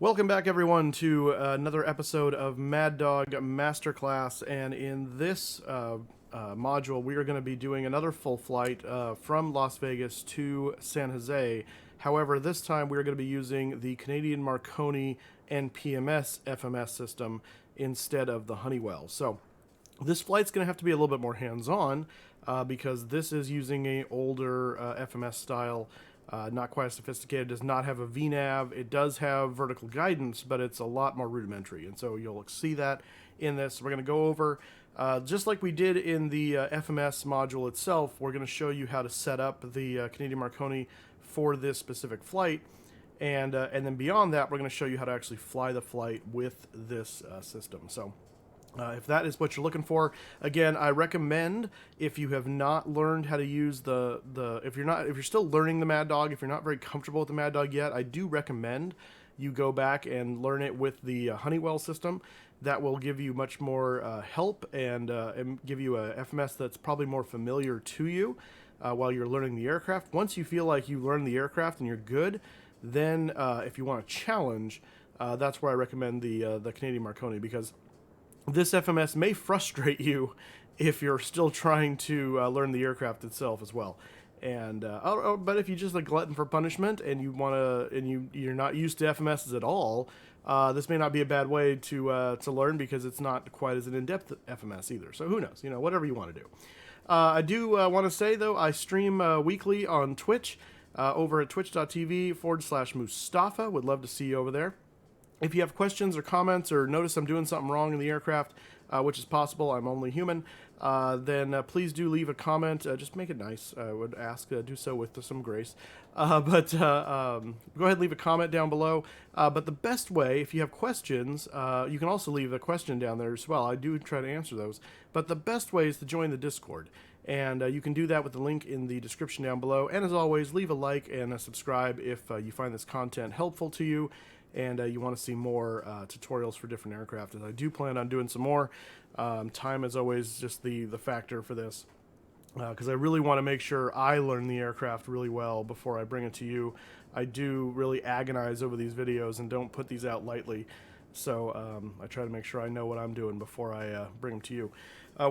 Welcome back, everyone, to another episode of Maddog Masterclass, and in this module, we are going to be doing another full flight from Las Vegas to San Jose. However, this time we are going to be using the Canadian Marconi and PMS FMS system instead of the Honeywell. So this flight's going to have to be a little bit more hands-on because this is using a older FMS style. Not quite as sophisticated, does not have a VNAV. It does have vertical guidance, but it's a lot more rudimentary. And so you'll see that in this. We're going to go over, just like we did in the FMS module itself, we're going to show you how to set up the Canadian Marconi for this specific flight. And then beyond that, we're going to show you how to actually fly the flight with this system. So if that is what you're looking for, again, I recommend, if you have not learned how to use if you're still learning the Maddog, if you're not very comfortable with the Maddog yet, I do recommend you go back and learn it with the Honeywell system. That will give you much more help and give you a FMS that's probably more familiar to you while you're learning the aircraft. Once you feel like you learn the aircraft and you're good, then if you want a challenge, that's where I recommend the Canadian Marconi, because this FMS may frustrate you if you're still trying to learn the aircraft itself as well. And but if you just like glutton for punishment and you you're not used to FMSs at all, this may not be a bad way to learn, because it's not quite as an in-depth FMS either. So who knows? You know, whatever you want to do. I do want to say though, I stream weekly on Twitch over at twitch.tv/Mustafa. Would love to see you over there. If you have questions or comments or notice I'm doing something wrong in the aircraft, which is possible, I'm only human, then please do leave a comment. Just make it nice. I would ask do so with some grace. But go ahead and leave a comment down below. But the best way, if you have questions, you can also leave a question down there as well. I do try to answer those. But the best way is to join the Discord. And you can do that with the link in the description down below. And as always, leave a like and a subscribe if you find this content helpful to you, and you want to see more tutorials for different aircraft. As I do plan on doing some more. Time is always just the factor for this, because I really want to make sure I learn the aircraft really well before I bring it to you. I do really agonize over these videos and don't put these out lightly, so I try to make sure I know what I'm doing before I bring them to you.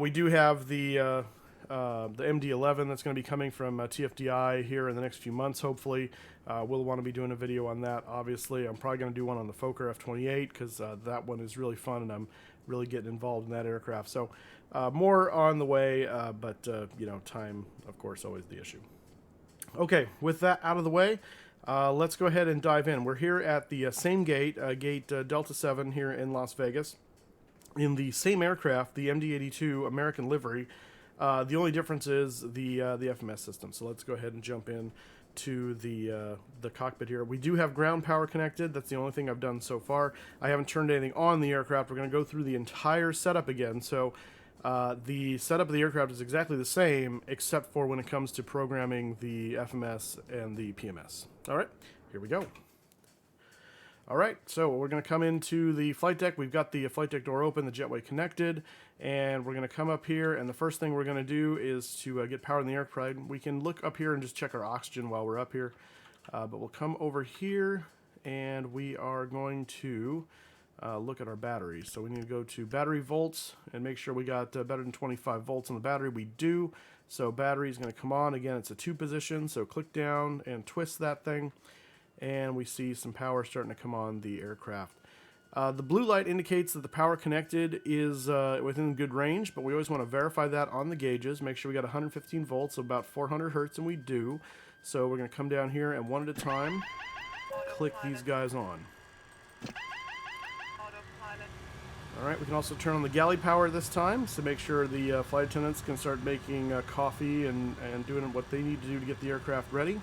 We do have the MD-11 that's going to be coming from TFDI here in the next few months, hopefully. We'll want to be doing a video on that, obviously. I'm probably going to do one on the Fokker F-28, because that one is really fun, and I'm really getting involved in that aircraft. So more on the way, but you know, time, of course, always the issue. Okay, with that out of the way, let's go ahead and dive in. We're here at the same gate, gate Delta 7 here in Las Vegas, in the same aircraft, the MD-82 American livery. The only difference is the FMS system. So let's go ahead and jump in to the cockpit here. We do have ground power connected. That's the only thing I've done so far. I haven't turned anything on the aircraft. We're going to go through the entire setup again. So the setup of the aircraft is exactly the same, except for when it comes to programming the FMS and the PMS. All right, here we go. All right, so we're going to come into the flight deck. We've got the flight deck door open, the jetway connected, and we're going to come up here, and the first thing we're going to do is to get power in the aircraft. We can look up here and just check our oxygen while we're up here, but we'll come over here, and we are going to look at our batteries. So we need to go to battery volts and make sure we got better than 25 volts on the battery. We do, so battery is going to come on. Again, it's a 2 position, so click down and twist that thing. And we see some power starting to come on the aircraft. The blue light indicates that the power connected is within good range, but we always want to verify that on the gauges. Make sure we got 115 volts, so about 400 hertz, and we do. So we're going to come down here and one at a time click these guys on. All right, we can also turn on the galley power this time to make sure the flight attendants can start making coffee and doing what they need to do to get the aircraft ready.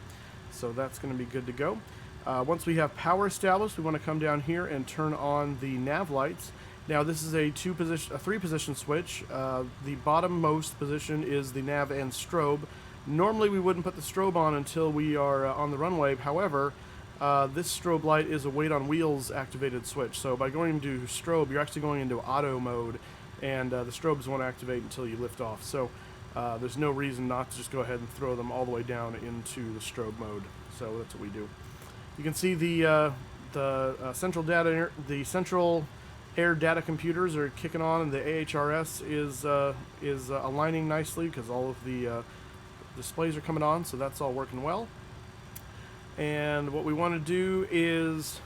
So that's going to be good to go. Once we have power established, we want to come down here and turn on the nav lights. Now this is a 3-position switch. The bottommost position is the nav and strobe. Normally we wouldn't put the strobe on until we are on the runway. However, this strobe light is a weight on wheels activated switch. So by going into strobe, you're actually going into auto mode, and the strobes won't activate until you lift off. So there's no reason not to just go ahead and throw them all the way down into the strobe mode. So that's what we do. You can see the central data, the central air data computers are kicking on, and the AHRS is aligning nicely because all of the displays are coming on, so that's all working well. And what we want to do is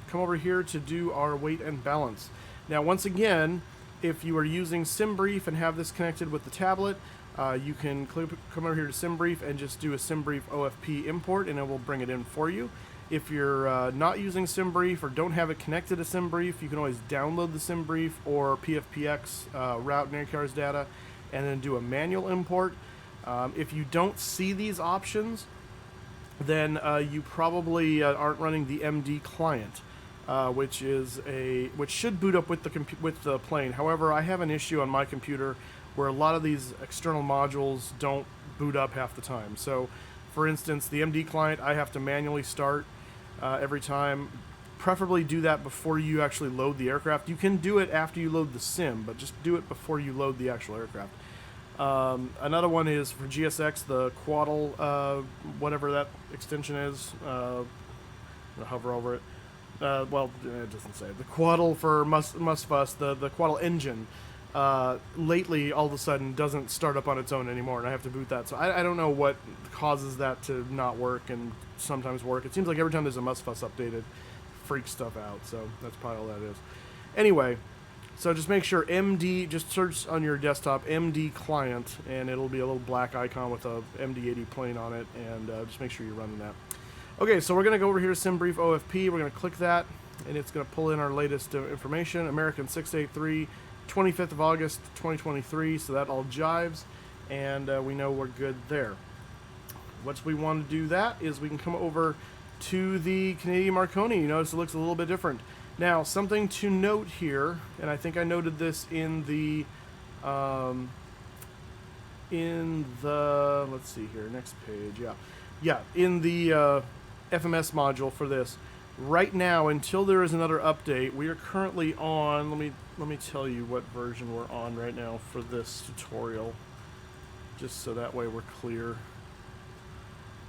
come over here to do our weight and balance. Now, once again, if you are using SimBrief and have this connected with the tablet, you can come over here to SimBrief and just do a SimBrief OFP import, and it will bring it in for you. If you're not using SimBrief or don't have it connected to SimBrief, you can always download the SimBrief or PFPX route and AirCars data, and then do a manual import. If you don't see these options, then you probably aren't running the MD client, which should boot up with the plane. However, I have an issue on my computer where a lot of these external modules don't boot up half the time. So, for instance, the MD client I have to manually start every time. Preferably do that before you actually load the aircraft. You can do it after you load the sim, but just do it before you load the actual aircraft. Another one is for GSX, the Quaddle, whatever that extension is. I'll hover over it. Well, it doesn't say. The Quaddle for MSFS, the Quaddle engine, lately all of a sudden doesn't start up on its own anymore, and I have to boot that. So I don't know what causes that to not work and sometimes work. It seems like every time there's a MSFS update, it freaks stuff out. So that's probably all that is. Anyway. So just make sure MD, just search on your desktop MD client, and it'll be a little black icon with a MD-80 plane on it, and just make sure you're running that. Okay, so we're going to go over here to SimBrief OFP. We're going to click that, and it's going to pull in our latest information, American 683, 25th of August, 2023, so that all jives, and we know we're good there. Once we want to do that is we can come over to the Canadian Marconi. You notice it looks a little bit different. Now, something to note here, and I think I noted this in the, let's see here, next page, yeah, in the FMS module for this. Right now, until there is another update, we are currently on, let me tell you what version we're on right now for this tutorial, just so that way we're clear.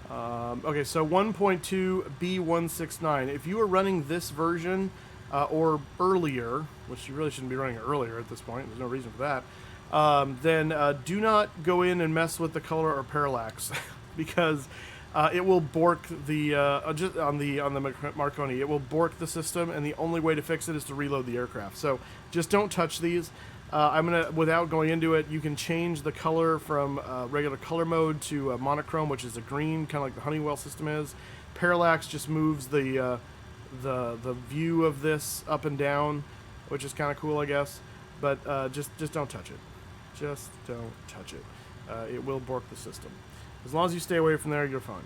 Okay, so 1.2B169. If you are running this version, or earlier, which you really shouldn't be running earlier at this point, there's no reason for that, then do not go in and mess with the color or parallax because it will bork the just on the Marconi, it will bork the system, and the only way to fix it is to reload the aircraft. So just don't touch these. Without going into it, you can change the color from regular color mode to monochrome, which is a green, kind of like the Honeywell system is. Parallax just moves the view of this up and down, which is kind of cool, I guess. But just don't touch it. Just don't touch it. It will bork the system. As long as you stay away from there, you're fine.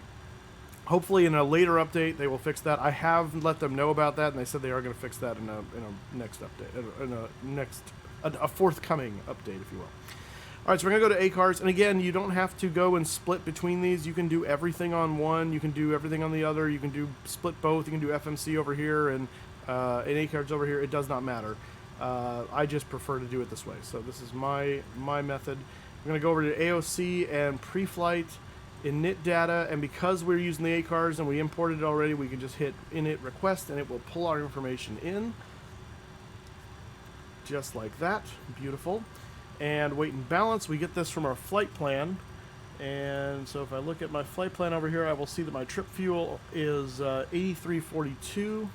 Hopefully, in a later update, they will fix that. I have let them know about that, and they said they are going to fix that in a next update, a forthcoming update, if you will. All right, so we're going to go to ACARS, and again, you don't have to go and split between these. You can do everything on one, you can do everything on the other, you can do split both, you can do FMC over here and ACARS over here. It does not matter. I just prefer to do it this way, so this is my method. We're going to go over to AOC and Preflight init data, and because we're using the ACARS and we imported it already, we can just hit init request, and it will pull our information in. Just like that. Beautiful. And weight and balance, we get this from our flight plan. And so if I look at my flight plan over here, I will see that my trip fuel is 8342.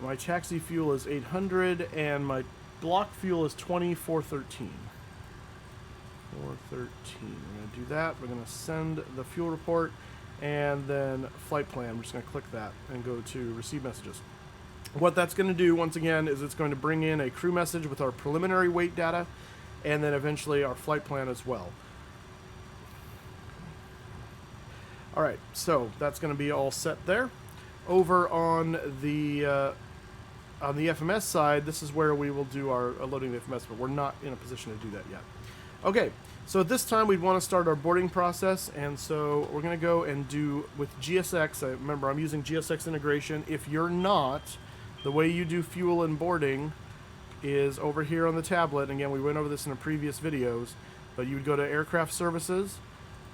My taxi fuel is 800, and my block fuel is 2413. 413. We're going to do that. We're going to send the fuel report, and then flight plan. We're just going to click that and go to receive messages. What that's going to do, once again, is it's going to bring in a crew message with our preliminary weight data, and then eventually our flight plan as well. All right, so that's going to be all set there. Over on the FMS side, this is where we will do our loading the FMS, but we're not in a position to do that yet. Okay, so at this time we'd want to start our boarding process, and so we're going to go and do with GSX. Remember, I'm using GSX integration. If you're not, the way you do fuel and boarding is over here on the tablet. Again, we went over this in the previous videos, but you would go to Aircraft Services,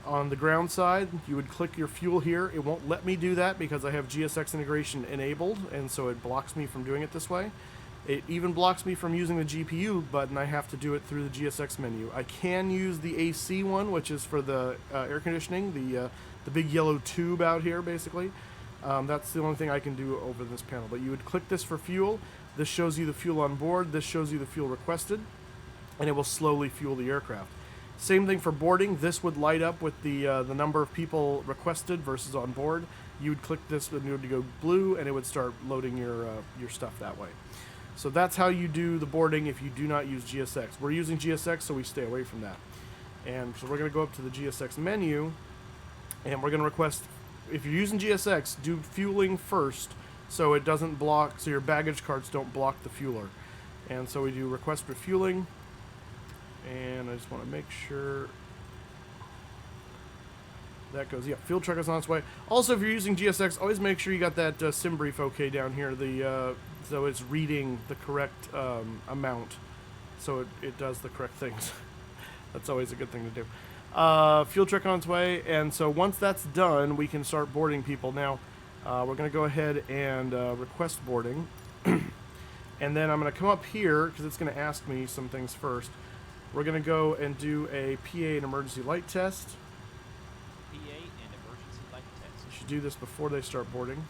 On the ground side, you would click your fuel here. It won't let me do that because I have GSX integration enabled, and so it blocks me from doing it this way. It even blocks me from using the GPU button. I have to do it through the GSX menu. I can use the AC one, which is for the air conditioning, the big yellow tube out here, basically. That's the only thing I can do over this panel. But you would click this for fuel. This shows you the fuel on board. This shows you the fuel requested, and it will slowly fuel the aircraft. Same thing for boarding. This would light up with the number of people requested versus on board. You would click this and it would go blue, and it would start loading your stuff that way. So that's how you do the boarding if you do not use GSX. We're using GSX, so we stay away from that. And so we're going to go up to the GSX menu, and we're going to request, if you're using GSX, do fueling first so it doesn't block, so your baggage carts don't block the fueler. And so we do request refueling. And I just want to make sure that goes. Yeah, fuel truck is on its way. Also, if you're using GSX, always make sure you got that sim brief okay down here. So it's reading the correct amount, so it does the correct things. That's always a good thing to do. Fuel truck on its way, and so once that's done, we can start boarding people. Now, we're going to go ahead and request boarding, and then I'm going to come up here because it's going to ask me some things first. We're going to go and do a PA and emergency light test. PA and emergency light test. You should do this before they start boarding.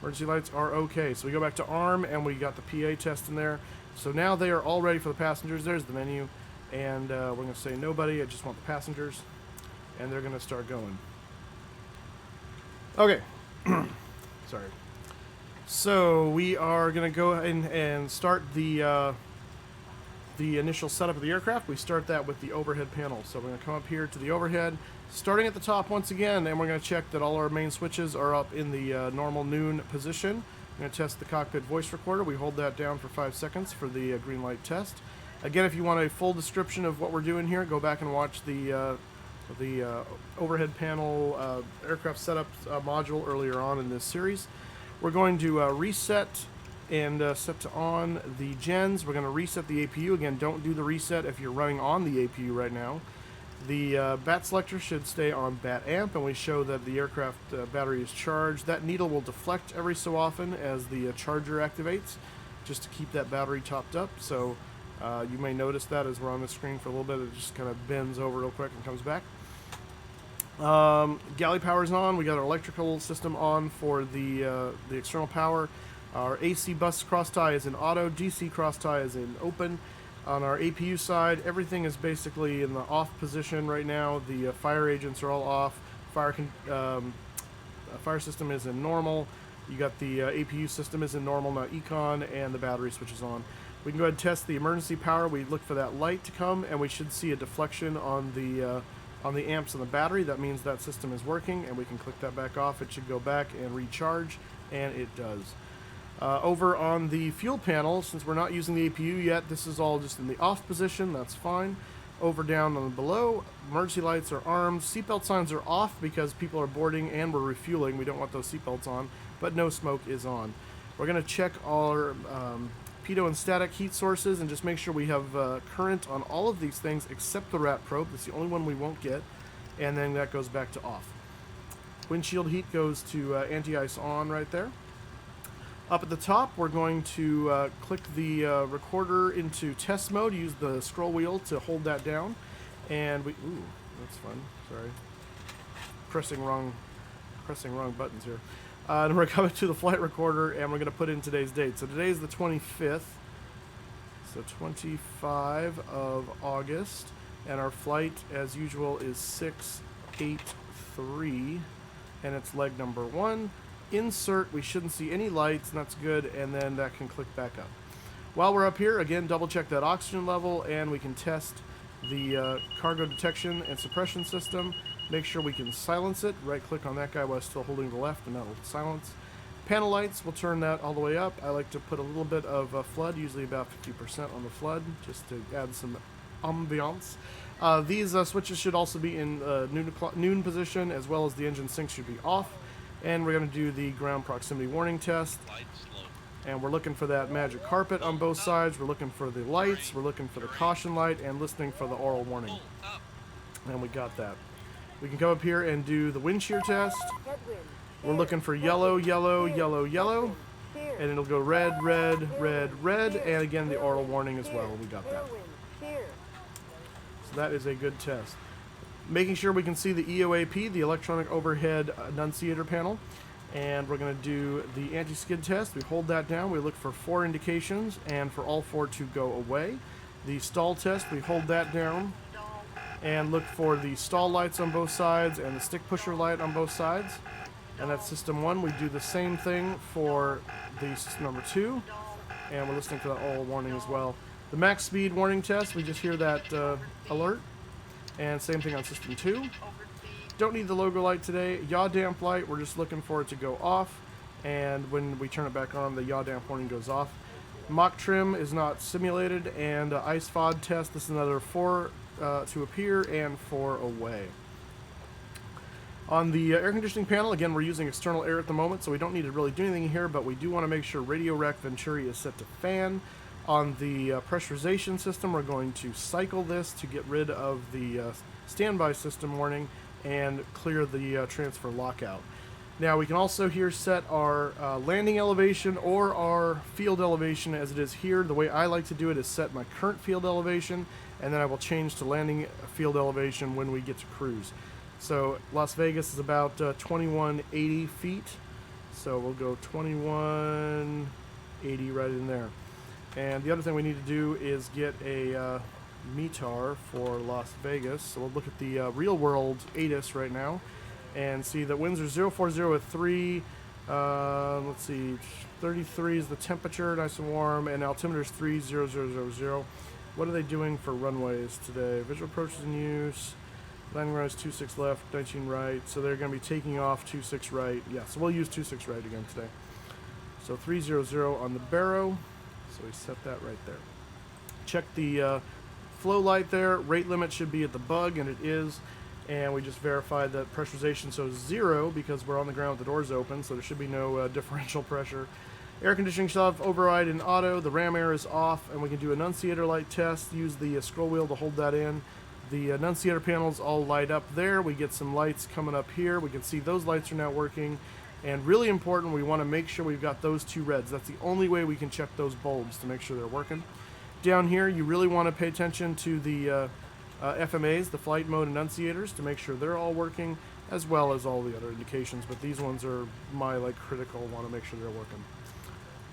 Emergency lights are okay. So we go back to ARM, and we got the PA test in there. So now they are all ready for the passengers. There's the menu. And we're going to say nobody. I just want the passengers. And they're going to start going. Okay. Sorry. So we are going to go ahead and start the initial setup of the aircraft. We start that with the overhead panel. So we're going to come up here to the overhead, starting at the top once again, and we're going to check that all our main switches are up in the normal noon position. I'm going to test the cockpit voice recorder. We hold that down for 5 seconds for the green light test. Again, if you want a full description of what we're doing here, go back and watch the overhead panel aircraft setup module earlier on in this series. We're going to reset and set to on the gens. We're going to reset the APU. Again, don't do the reset if you're running on the APU right now. The bat selector should stay on bat amp, and we show that the aircraft battery is charged. That needle will deflect every so often as the charger activates, just to keep that battery topped up. So you may notice that as we're on the screen for a little bit. It just kind of bends over real quick and comes back. Galley power's on. We got our electrical system on for the external power. Our AC bus cross tie is in auto. DC cross tie is in open. On our APU side, everything is basically in the off position right now. The fire agents are all off. Fire system is in normal. You got the APU system is in normal, not econ, and the battery switch is on. We can go ahead and test the emergency power. We look for that light to come, and we should see a deflection on the amps on the battery. That means that system is working, and we can click that back off. It should go back and recharge, and it does. Over on the fuel panel, since we're not using the APU yet, this is all just in the off position. That's fine. Over down on below, emergency lights are armed. Seatbelt signs are off because people are boarding and we're refueling. We don't want those seatbelts on, but no smoke is on. We're going to check our pitot and static heat sources and just make sure we have current on all of these things except the rat probe. That's the only one we won't get, and then that goes back to off. Windshield heat goes to anti-ice on right there. Up at the top, we're going to click the recorder into test mode. Use the scroll wheel to hold that down, and we. Ooh, that's fun. Sorry, pressing wrong buttons here. And we're coming to the flight recorder, and we're going to put in today's date. So today is the 25th. So 25 of August, and our flight, as usual, is 683, and it's leg number 1. Insert, we shouldn't see any lights, and that's good, and then that can click back up. While we're up here, again, double check that oxygen level, and we can test the cargo detection and suppression system. Make sure we can silence it. Right click on that guy while still holding the left, and that'll silence. Panel lights, we'll turn that all the way up. I like to put a little bit of flood, usually about 50% on the flood, just to add some ambiance. These switches should also be in noon position, as well as the engine sync should be off. And we're going to do the ground proximity warning test. And we're looking for that magic carpet on both sides. We're looking for the lights. We're looking for the caution light and listening for the aural warning. And we got that. We can come up here and do the wind shear test. We're looking for yellow, yellow, yellow, yellow. And it'll go red, red, red, red. And again, the aural warning as well. We got that. So that is a good test. Making sure we can see the EOAP, the electronic overhead annunciator panel. And we're going to do the anti-skid test. We hold that down. We look for 4 indications and for all 4 to go away. The stall test, we hold that down and look for the stall lights on both sides and the stick pusher light on both sides. And that's system 1. We do the same thing for the system number 2. And we're listening for that aural warning as well. The max speed warning test, we just hear that alert. And same thing on system 2. Don't need the logo light today. Yaw damp light, we're just looking for it to go off. And when we turn it back on, the yaw damp warning goes off. Mock trim is not simulated. And ice FOD test, this is another 4 to appear and 4 away. On the air conditioning panel, again, we're using external air at the moment, so we don't need to really do anything here, but we do want to make sure radio rack venturi is set to fan. On the pressurization system, we're going to cycle this to get rid of the standby system warning and clear the transfer lockout. Now we can also here set our landing elevation or our field elevation as it is here. The way I like to do it is set my current field elevation, and then I will change to landing field elevation when we get to cruise. So Las Vegas is about 2180 feet, so we'll go 2180 right in there. And the other thing we need to do is get a METAR for Las Vegas. So we'll look at the real world ATIS right now and see that winds are 040 with 3. Let's see, 33 is the temperature, nice and warm, and altimeter is 30000. What are they doing for runways today? Visual approach is in use. Landing runway is 26 left, 19 right. So they're going to be taking off 26 right. Yeah, so we'll use 26 right again today. So 300 on the Barrow. So we set that right there. Check the flow light there. Rate limit should be at the bug, and it is. And we just verified that pressurization shows 0 because we're on the ground with the doors open, so there should be no differential pressure. Air conditioning shall have override in auto. The ram air is off, and we can do annunciator light test. Use the scroll wheel to hold that in. The annunciator panels all light up there. We get some lights coming up here. We can see those lights are now working. And really important, we want to make sure we've got those 2 reds. That's the only way we can check those bulbs to make sure they're working. Down here, you really want to pay attention to the FMAs, the flight mode annunciators, to make sure they're all working, as well as all the other indications. But these ones are my critical. Want to make sure they're working.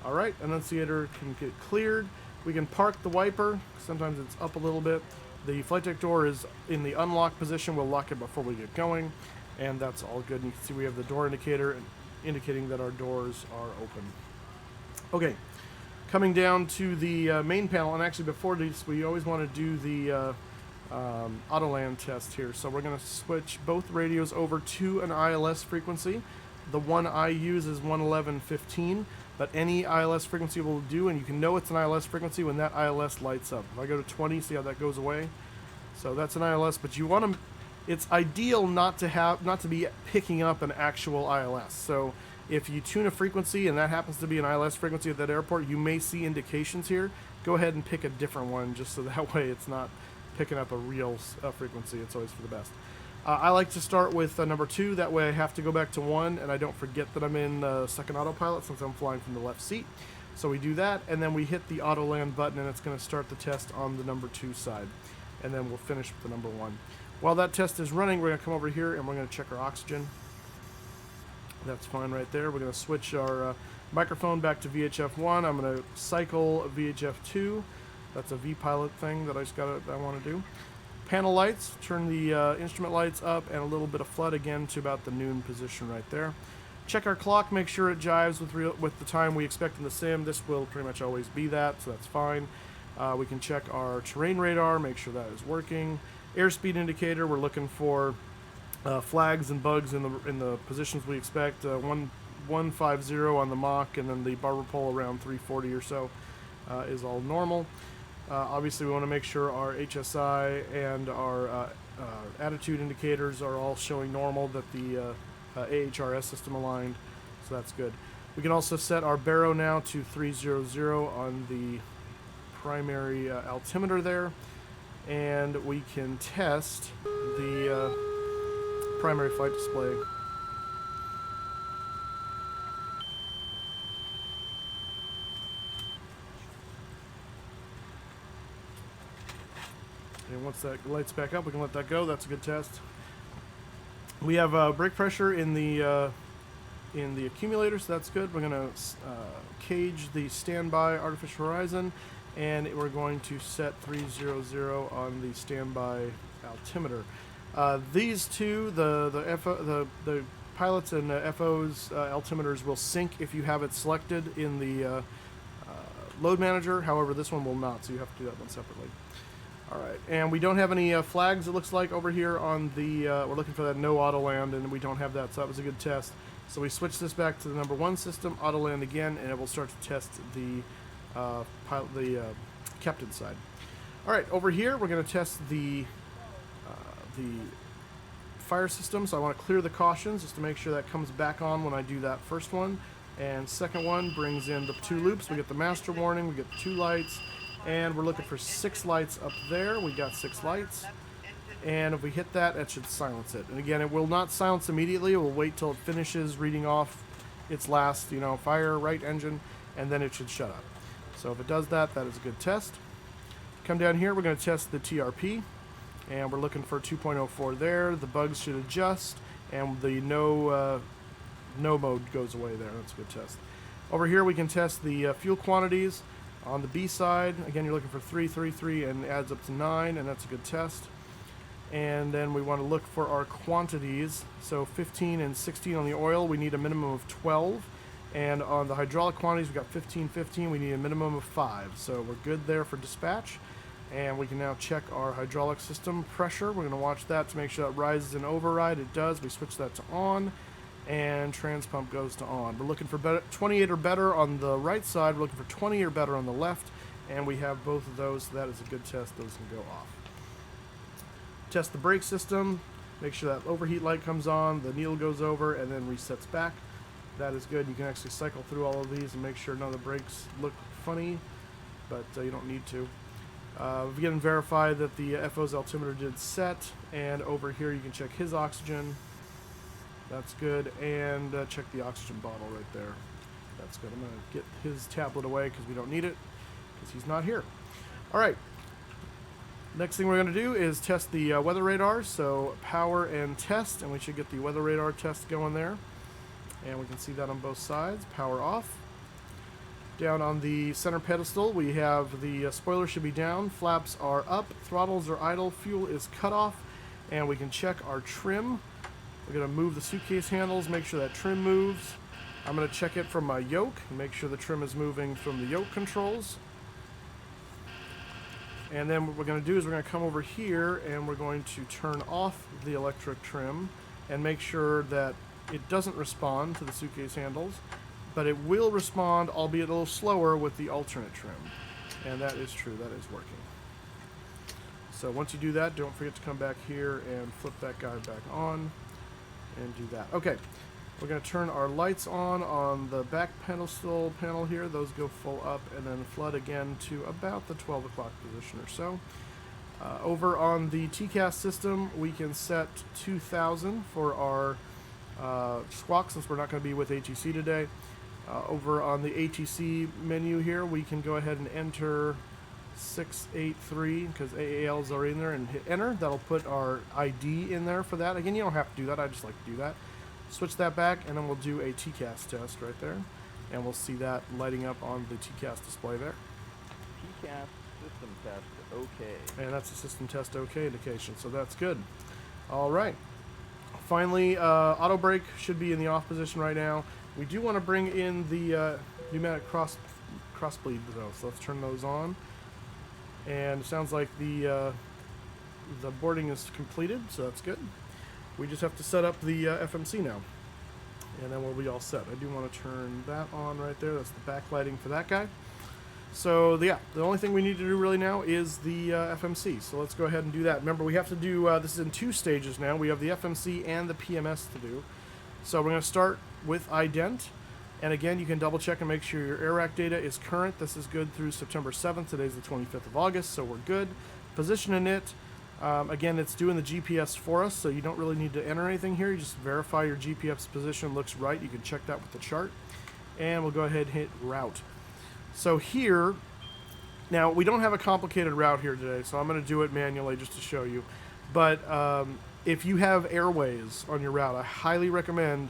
All right, annunciator can get cleared. We can park the wiper. Sometimes it's up a little bit. The flight deck door is in the unlock position. We'll lock it before we get going, and that's all good. And you can see we have the door indicator indicating that our doors are open. Okay, coming down to the main panel, and actually before this, we always want to do the Autoland test here. So we're going to switch both radios over to an ILS frequency. The one I use is 111.15, but any ILS frequency will do, and you can know it's an ILS frequency when that ILS lights up. If I go to 20, see how that goes away? So that's an ILS, but you want to, it's ideal not to be picking up an actual ILS. So if you tune a frequency and that happens to be an ILS frequency at that airport, you may see indications here. Go ahead and pick a different one just so that way it's not picking up a real frequency. It's always for the best. I like to start with number 2. That way I have to go back to 1 and I don't forget that I'm in second autopilot since I'm flying from the left seat. So we do that, and then we hit the auto land button, and it's going to start the test on the number 2 side. And then we'll finish with the number 1. While that test is running, we're going to come over here and we're going to check our oxygen. That's fine right there. We're going to switch our microphone back to VHF 1. I'm going to cycle VHF 2. That's a V-pilot thing that I want to do. Panel lights, turn the instrument lights up, and a little bit of flood again to about the noon position right there. Check our clock, make sure it jives with the time we expect in the sim. This will pretty much always be that, so that's fine. We can check our terrain radar, make sure that is working. Airspeed indicator, we're looking for flags and bugs in the positions we expect. 150 on the Mach, and then the barber pole around 340 or so is all normal. Obviously, we want to make sure our HSI and our attitude indicators are all showing normal, that the AHRS system aligned, so that's good. We can also set our baro now to 300 on the primary altimeter there, and we can test the primary flight display. And once that lights back up, we can let that go. That's a good test. We have brake pressure in the accumulator, so that's good. We're going to cage the standby artificial horizon, and we're going to set 300 on the standby altimeter. These two, the pilots and FO's altimeters will sync if you have it selected in the load manager. However, this one will not, so you have to do that one separately. All right, and we don't have any flags, it looks like, over here on the, we're looking for that no auto land, and we don't have that, so that was a good test. So we switch this back to the number 1 system, auto land again, and it will start to test the captain side. All right, over here we're going to test the fire system, so I want to clear the cautions just to make sure that comes back on when I do that first one. And second one brings in the 2 loops. We get the master warning, we get the 2 lights, and we're looking for 6 lights up there. We got 6 lights, and if we hit that, that should silence it. And again, it will not silence immediately. It will wait till it finishes reading off its last, fire, right engine, and then it should shut up. So if it does that, that is a good test. Come down here, we're going to test the TRP, and we're looking for 2.04 there. The bugs should adjust, and the no mode goes away there. That's a good test. Over here, we can test the fuel quantities. On the B side, again, you're looking for 333 and adds up to 9, and that's a good test. And then we want to look for our quantities. So 15 and 16 on the oil, we need a minimum of 12. And on the hydraulic quantities, we've got 15, 15, we need a minimum of 5. So we're good there for dispatch. And we can now check our hydraulic system pressure. We're going to watch that to make sure that rises and override. It does. We switch that to on, and trans pump goes to on. We're looking for 28 or better on the right side. We're looking for 20 or better on the left, and we have both of those, so that is a good test. Those can go off. Test the brake system. Make sure that overheat light comes on, the needle goes over, and then resets back. That is good. You can actually cycle through all of these and make sure none of the brakes look funny, but you don't need to. Again, verify that the FO's altimeter did set, and over here you can check his oxygen. That's good, and check the oxygen bottle right there. That's good. I'm going to get his tablet away because we don't need it, because he's not here. All right. Next thing we're going to do is test the weather radar. So power and test, and we should get the weather radar test going there. And we can see that on both sides. Power off. Down on the center pedestal, we have the spoiler should be down, flaps are up, throttles are idle, fuel is cut off, and we can check our trim. We're going to move the suitcase handles, make sure that trim moves. I'm going to check it from my yoke and make sure the trim is moving from the yoke controls. And then what we're going to do is we're going to come over here and we're going to turn off the electric trim and make sure that it doesn't respond to the suitcase handles, but it will respond, albeit a little slower, with the alternate trim. And that is true, that is working. So once you do that, don't forget to come back here and flip that guy back on and do that. Okay, we're going to turn our lights on the back pedestal panel here. Those go full up and then flood again to about the 12 o'clock position or so. Over on the TCAS system, we can set 2000 for our squawk, since we're not going to be with ATC today. Over on the ATC menu here, we can go ahead and enter 683 because AAL is already in there, and hit enter. That'll put our ID in there for that. Again, you don't have to do that. I just like to do that. Switch that back, and then we'll do a TCAS test right there, and we'll see that lighting up on the TCAS display there. TCAS system test OK. And that's a system test OK indication, so that's good. All right. Finally, auto brake should be in the off position right now. We do want to bring in the pneumatic cross bleed though, so let's turn those on. And it sounds like the boarding is completed, so that's good. We just have to set up the FMC now, and then we'll be all set. I do want to turn that on right there. That's the backlighting for that guy. So yeah, the only thing we need to do really now is the FMC. So let's go ahead and do that. Remember, we have to do this is in 2 stages now. We have the FMC and the PMS to do. So we're going to start with ident. And again, you can double check and make sure your air rack data is current. This is good through September 7th. Today's the 25th of August, so we're good. Positioning it. Again, it's doing the GPS for us, so you don't really need to enter anything here. You just verify your GPS position looks right. You can check that with the chart. And we'll go ahead and hit route. So here, now we don't have a complicated route here today, so I'm going to do it manually just to show you. But if you have airways on your route, I highly recommend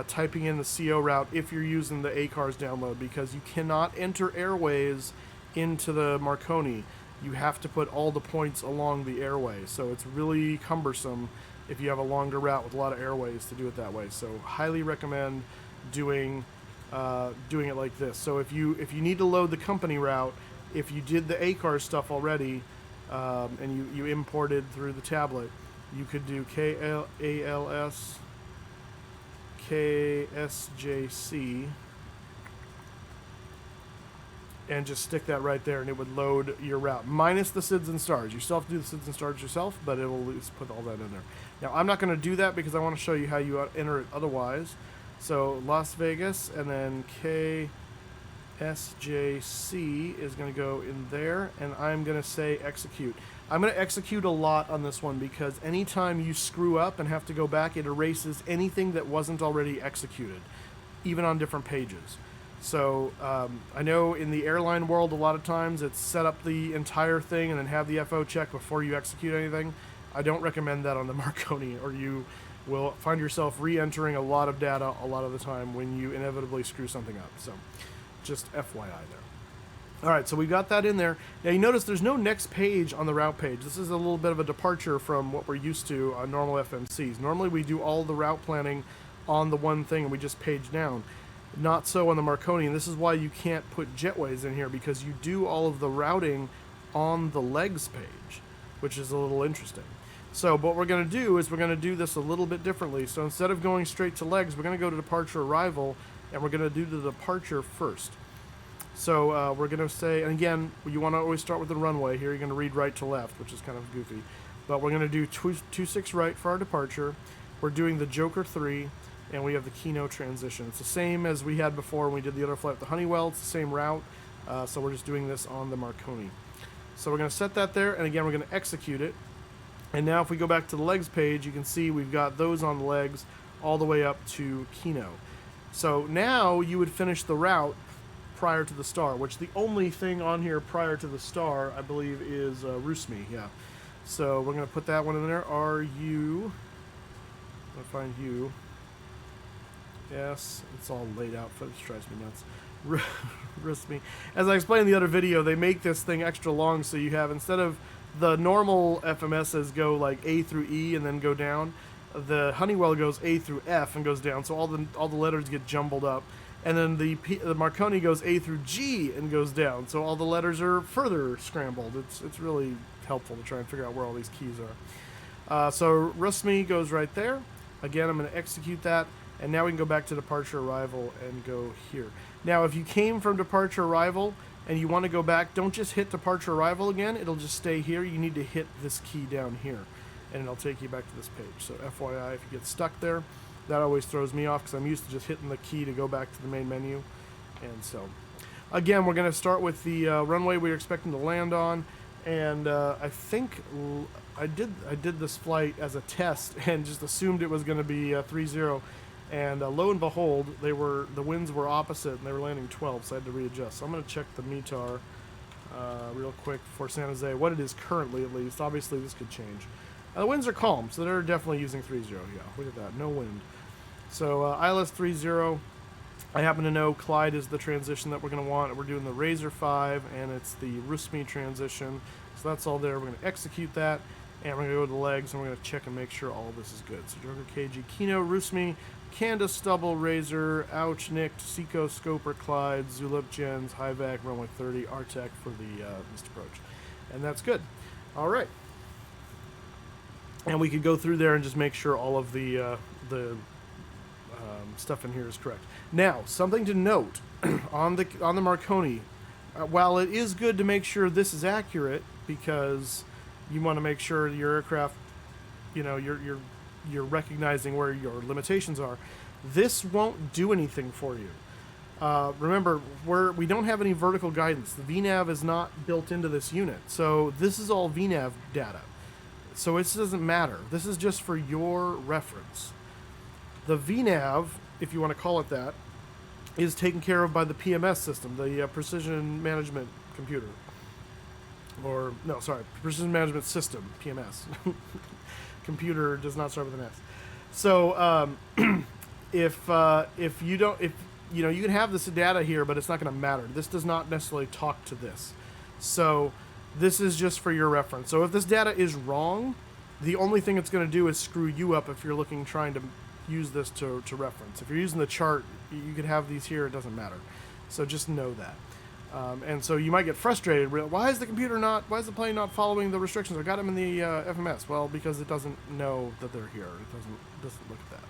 typing in the CO route if you're using the ACARS download, because you cannot enter airways into the Marconi. You have to put all the points along the airway, so it's really cumbersome if you have a longer route with a lot of airways to do it that way. So highly recommend doing it like this. So if you need to load the company route, if you did the ACARS stuff already and you imported through the tablet, you could do KALS KSJC and just stick that right there, and it would load your route minus the SIDS and stars. You still have to do the SIDS and stars yourself, but it will at least put all that in there. Now I'm not going to do that because I want to show you how you enter it otherwise. So Las Vegas, and then KSJC is going to go in there, and I'm going to say execute. I'm going to execute a lot on this one because anytime you screw up and have to go back, it erases anything that wasn't already executed, even on different pages. So I know in the airline world, a lot of times it's set up the entire thing and then have the FO check before you execute anything. I don't recommend that on the Marconi, or you will find yourself re-entering a lot of data a lot of the time when you inevitably screw something up. So just FYI there. All right, so we got that in there. Now you notice there's no next page on the route page. This is a little bit of a departure from what we're used to on normal FMCs. Normally we do all the route planning on the one thing and we just page down. Not so on the Marconi, and this is why you can't put jetways in here, because you do all of the routing on the legs page, which is a little interesting. So what we're going to do is we're going to do this a little bit differently. So instead of going straight to legs, we're going to go to departure arrival, and we're going to do the departure first. So we're going to say, and again, you want to always start with the runway. Here you're going to read right to left, which is kind of goofy. But we're going to do 26 right for our departure. We're doing the Joker 3, and we have the Kino transition. It's the same as we had before when we did the other flight with the Honeywell. It's the same route, so we're just doing this on the Marconi. So we're going to set that there, and again, we're going to execute it. And now if we go back to the legs page, you can see we've got those on the legs all the way up to Kino. So now you would finish the route prior to the star, which the only thing on here prior to the star, I believe, is Rusmi, yeah. So we're going to put that one in there. RU, I'll find you. Yes, it's all laid out, but it drives me nuts. Rusmi. As I explained in the other video, they make this thing extra long, so you have, instead of the normal FMSs go like A through E and then go down, the Honeywell goes A through F and goes down, so all the letters get jumbled up. And then the Marconi goes A through G and goes down, so all the letters are further scrambled. It's really helpful to try and figure out where all these keys are. So Rusmi goes right there. Again, I'm going to execute that. And now we can go back to departure arrival and go here. Now, if you came from departure arrival and you want to go back, don't just hit departure arrival again. It'll just stay here. You need to hit this key down here, and it'll take you back to this page. So FYI, if you get stuck there, that always throws me off because I'm used to just hitting the key to go back to the main menu. And so, again, we're going to start with the runway we're expecting to land on. And I think I did this flight as a test and just assumed it was going to be 3-0. And lo and behold, the winds were opposite, and they were landing 12, so I had to readjust. So I'm going to check the METAR real quick for San Jose, what it is currently at least. Obviously, this could change. The winds are calm, so they're definitely using 3-0. Yeah, look at that, no wind. So ILS 3-0. I happen to know Clyde is the transition that we're going to want. We're doing the Razor 5, and it's the Rusmi transition. So that's all there. We're going to execute that, and we're going to go to the legs, and we're going to check and make sure all of this is good. So Joker KG, Kino, Rusmi, Candace, Stubble, Razor, Ouch, Nicked, Seco, Scoper, Clyde, Zulip, Jens, Hivac, Runway 30, Artec for the missed approach. And that's good. All right. And we could go through there and just make sure all of the stuff in here is correct. Now, something to note on the Marconi, while it is good to make sure this is accurate, because you want to make sure your aircraft, you know, you're recognizing where your limitations are, this won't do anything for you. Remember, we don't have any vertical guidance. The VNAV is not built into this unit. So this is all VNAV data. So it doesn't matter. This is just for your reference. The VNAV, if you want to call it that, is taken care of by the PMS system, the Precision Management Computer. Or, no, sorry, Precision Management System, PMS. Computer does not start with an S. So if you don't, you know, you can have this data here, but it's not going to matter. This does not necessarily talk to this. So this is just for your reference. So if this data is wrong, the only thing it's going to do is screw you up if you're trying to use this to reference. If you're using the chart, you could have these here, it doesn't matter. So just know that. And so you might get frustrated. Why is the plane not following the restrictions? I got them in the FMS. Well, because it doesn't know that they're here. It doesn't look at that.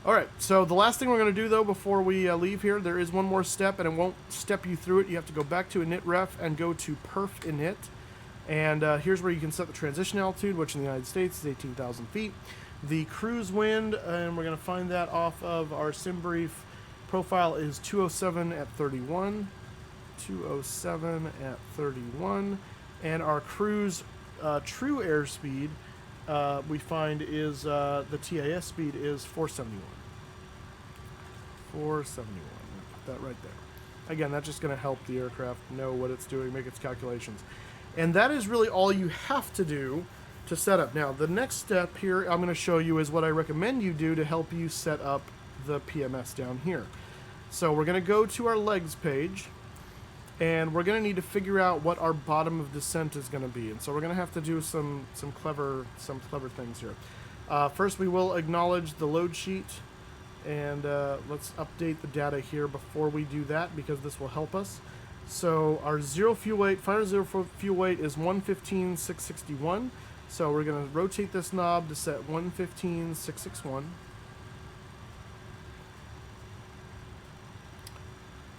All right, so the last thing we're going to do, though, before we leave here, there is one more step, and it won't step you through it. You have to go back to init and go to perf init. And here's where you can set the transition altitude, which in the United States is 18,000 feet. The cruise wind, and we're going to find that off of our SimBrief profile, is 207 at 31. 207 at 31. And our cruise true airspeed, we find is the TAS speed is 471. 471. Put that right there. Again, that's just going to help the aircraft know what it's doing, make its calculations. And that is really all you have to do to set up. Now, the next step here I'm going to show you is what I recommend you do to help you set up the PMS down here. So we're going to go to our legs page, and we're going to need to figure out what our bottom of descent is going to be. And so we're going to have to do some clever things here. First, we will acknowledge the load sheet, and let's update the data here before we do that, because this will help us. So our final zero fuel weight is 115,661. So we're going to rotate this knob to set 115,661.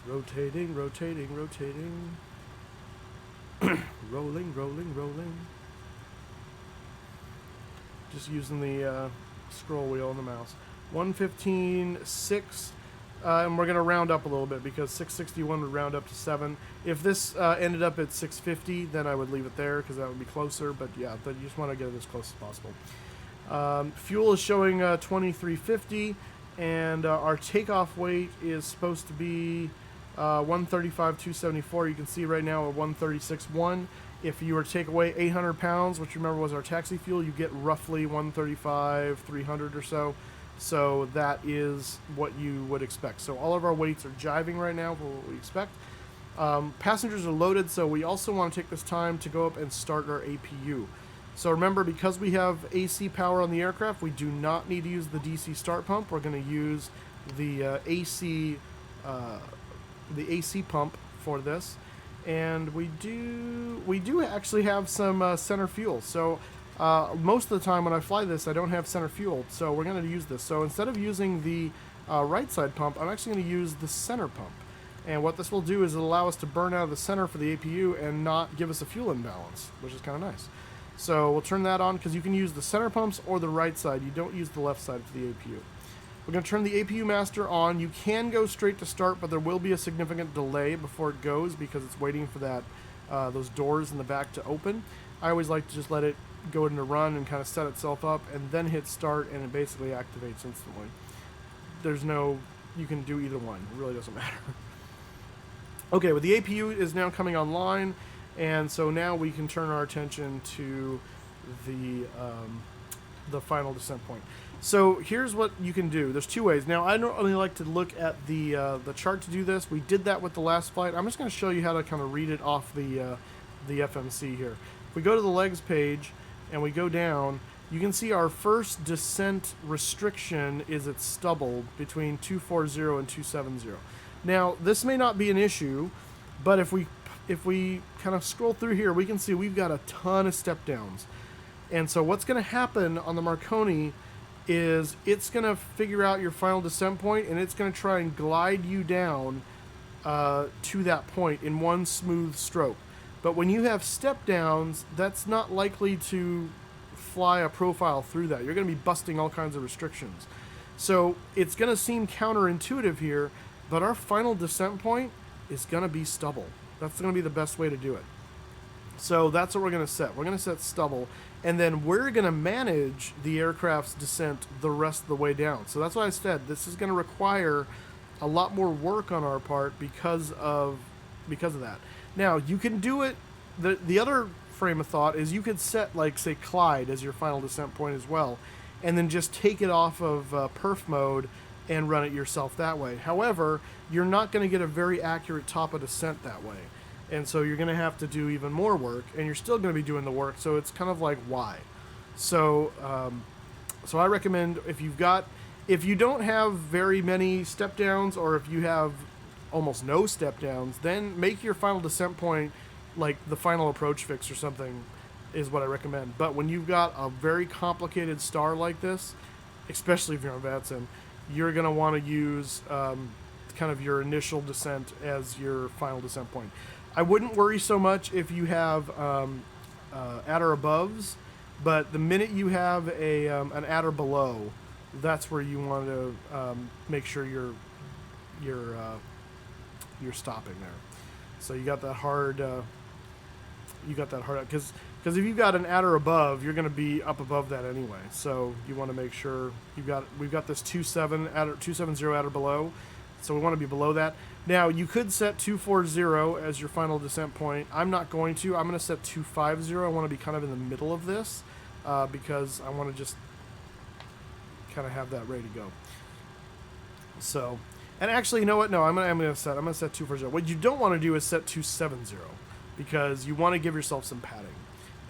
Rotating. rolling. Just using the scroll wheel on the mouse. 115,6. And we're going to round up a little bit because 661 would round up to 7. If this ended up at 650, then I would leave it there because that would be closer. But yeah, you just want to get it as close as possible. Fuel is showing 2350, and our takeoff weight is supposed to be 135,274. You can see right now at 136,1. If you were to take away 800 pounds, which remember was our taxi fuel, you get roughly 135,300 or so. So that is what you would expect. So all of our weights are jiving right now for what we expect. Passengers are loaded, so we also want to take this time to go up and start our APU. So remember, because we have AC power on the aircraft, we do not need to use the DC start pump. We're going to use the AC pump for this, and we do actually have some center fuel. So most of the time when I fly this, I don't have center fuel, so we're going to use this. So instead of using the right side pump, I'm actually going to use the center pump. And what this will do is it'll allow us to burn out of the center for the APU and not give us a fuel imbalance, which is kind of nice. So we'll turn that on because you can use the center pumps or the right side. You don't use the left side for the APU. We're going to turn the APU master on. You can go straight to start, but there will be a significant delay before it goes because it's waiting for that those doors in the back to open. I always like to just let it go into run and kind of set itself up and then hit start, and it basically activates instantly. You can do either one. It really doesn't matter. Okay, well, the APU is now coming online, and so now we can turn our attention to the final descent point. So here's what you can do. There's two ways. Now, I don't really like to look at the chart to do this. We did that with the last flight. I'm just going to show you how to kind of read it off the FMC here. If we go to the legs page and we go down, you can see our first descent restriction is at stubble between 240 and 270. Now, this may not be an issue, but if we kind of scroll through here, we can see we've got a ton of step downs. And so what's going to happen on the Marconi is it's going to figure out your final descent point, and it's going to try and glide you down to that point in one smooth stroke. But when you have step downs, that's not likely to fly a profile through that. You're going to be busting all kinds of restrictions. So it's going to seem counterintuitive here, but our final descent point is going to be stubble. That's going to be the best way to do it. So that's what we're going to set. We're going to set stubble, and then we're going to manage the aircraft's descent the rest of the way down. So that's why I said this is going to require a lot more work on our part because of that. Now, you can do it. The other frame of thought is you could set, like, say, Clyde as your final descent point as well, and then just take it off of perf mode and run it yourself that way. However, you're not going to get a very accurate top of descent that way. And so you're going to have to do even more work, and you're still going to be doing the work, so it's kind of like, why? So so I recommend if you don't have very many step downs, or if you have almost no step downs, then make your final descent point like the final approach fix or something is what I recommend. But when you've got a very complicated star like this, especially if you're on VATSIM, you're going to want to use kind of your initial descent as your final descent point. I wouldn't worry so much if you have at or aboves, but the minute you have an at or below, that's where you want to make sure you're stopping there. So you got that hard because if you've got an at or above, you're going to be up above that anyway. So you want to make sure we've got this 270 at or below. So we want to be below that. Now, you could set 240 as your final descent point. I'm not going to. I'm going to set 250. I want to be kind of in the middle of this because I want to just kind of have that ready to go. So, and actually, you know what? No, I'm going to set 240. What you don't want to do is set 270 because you want to give yourself some padding.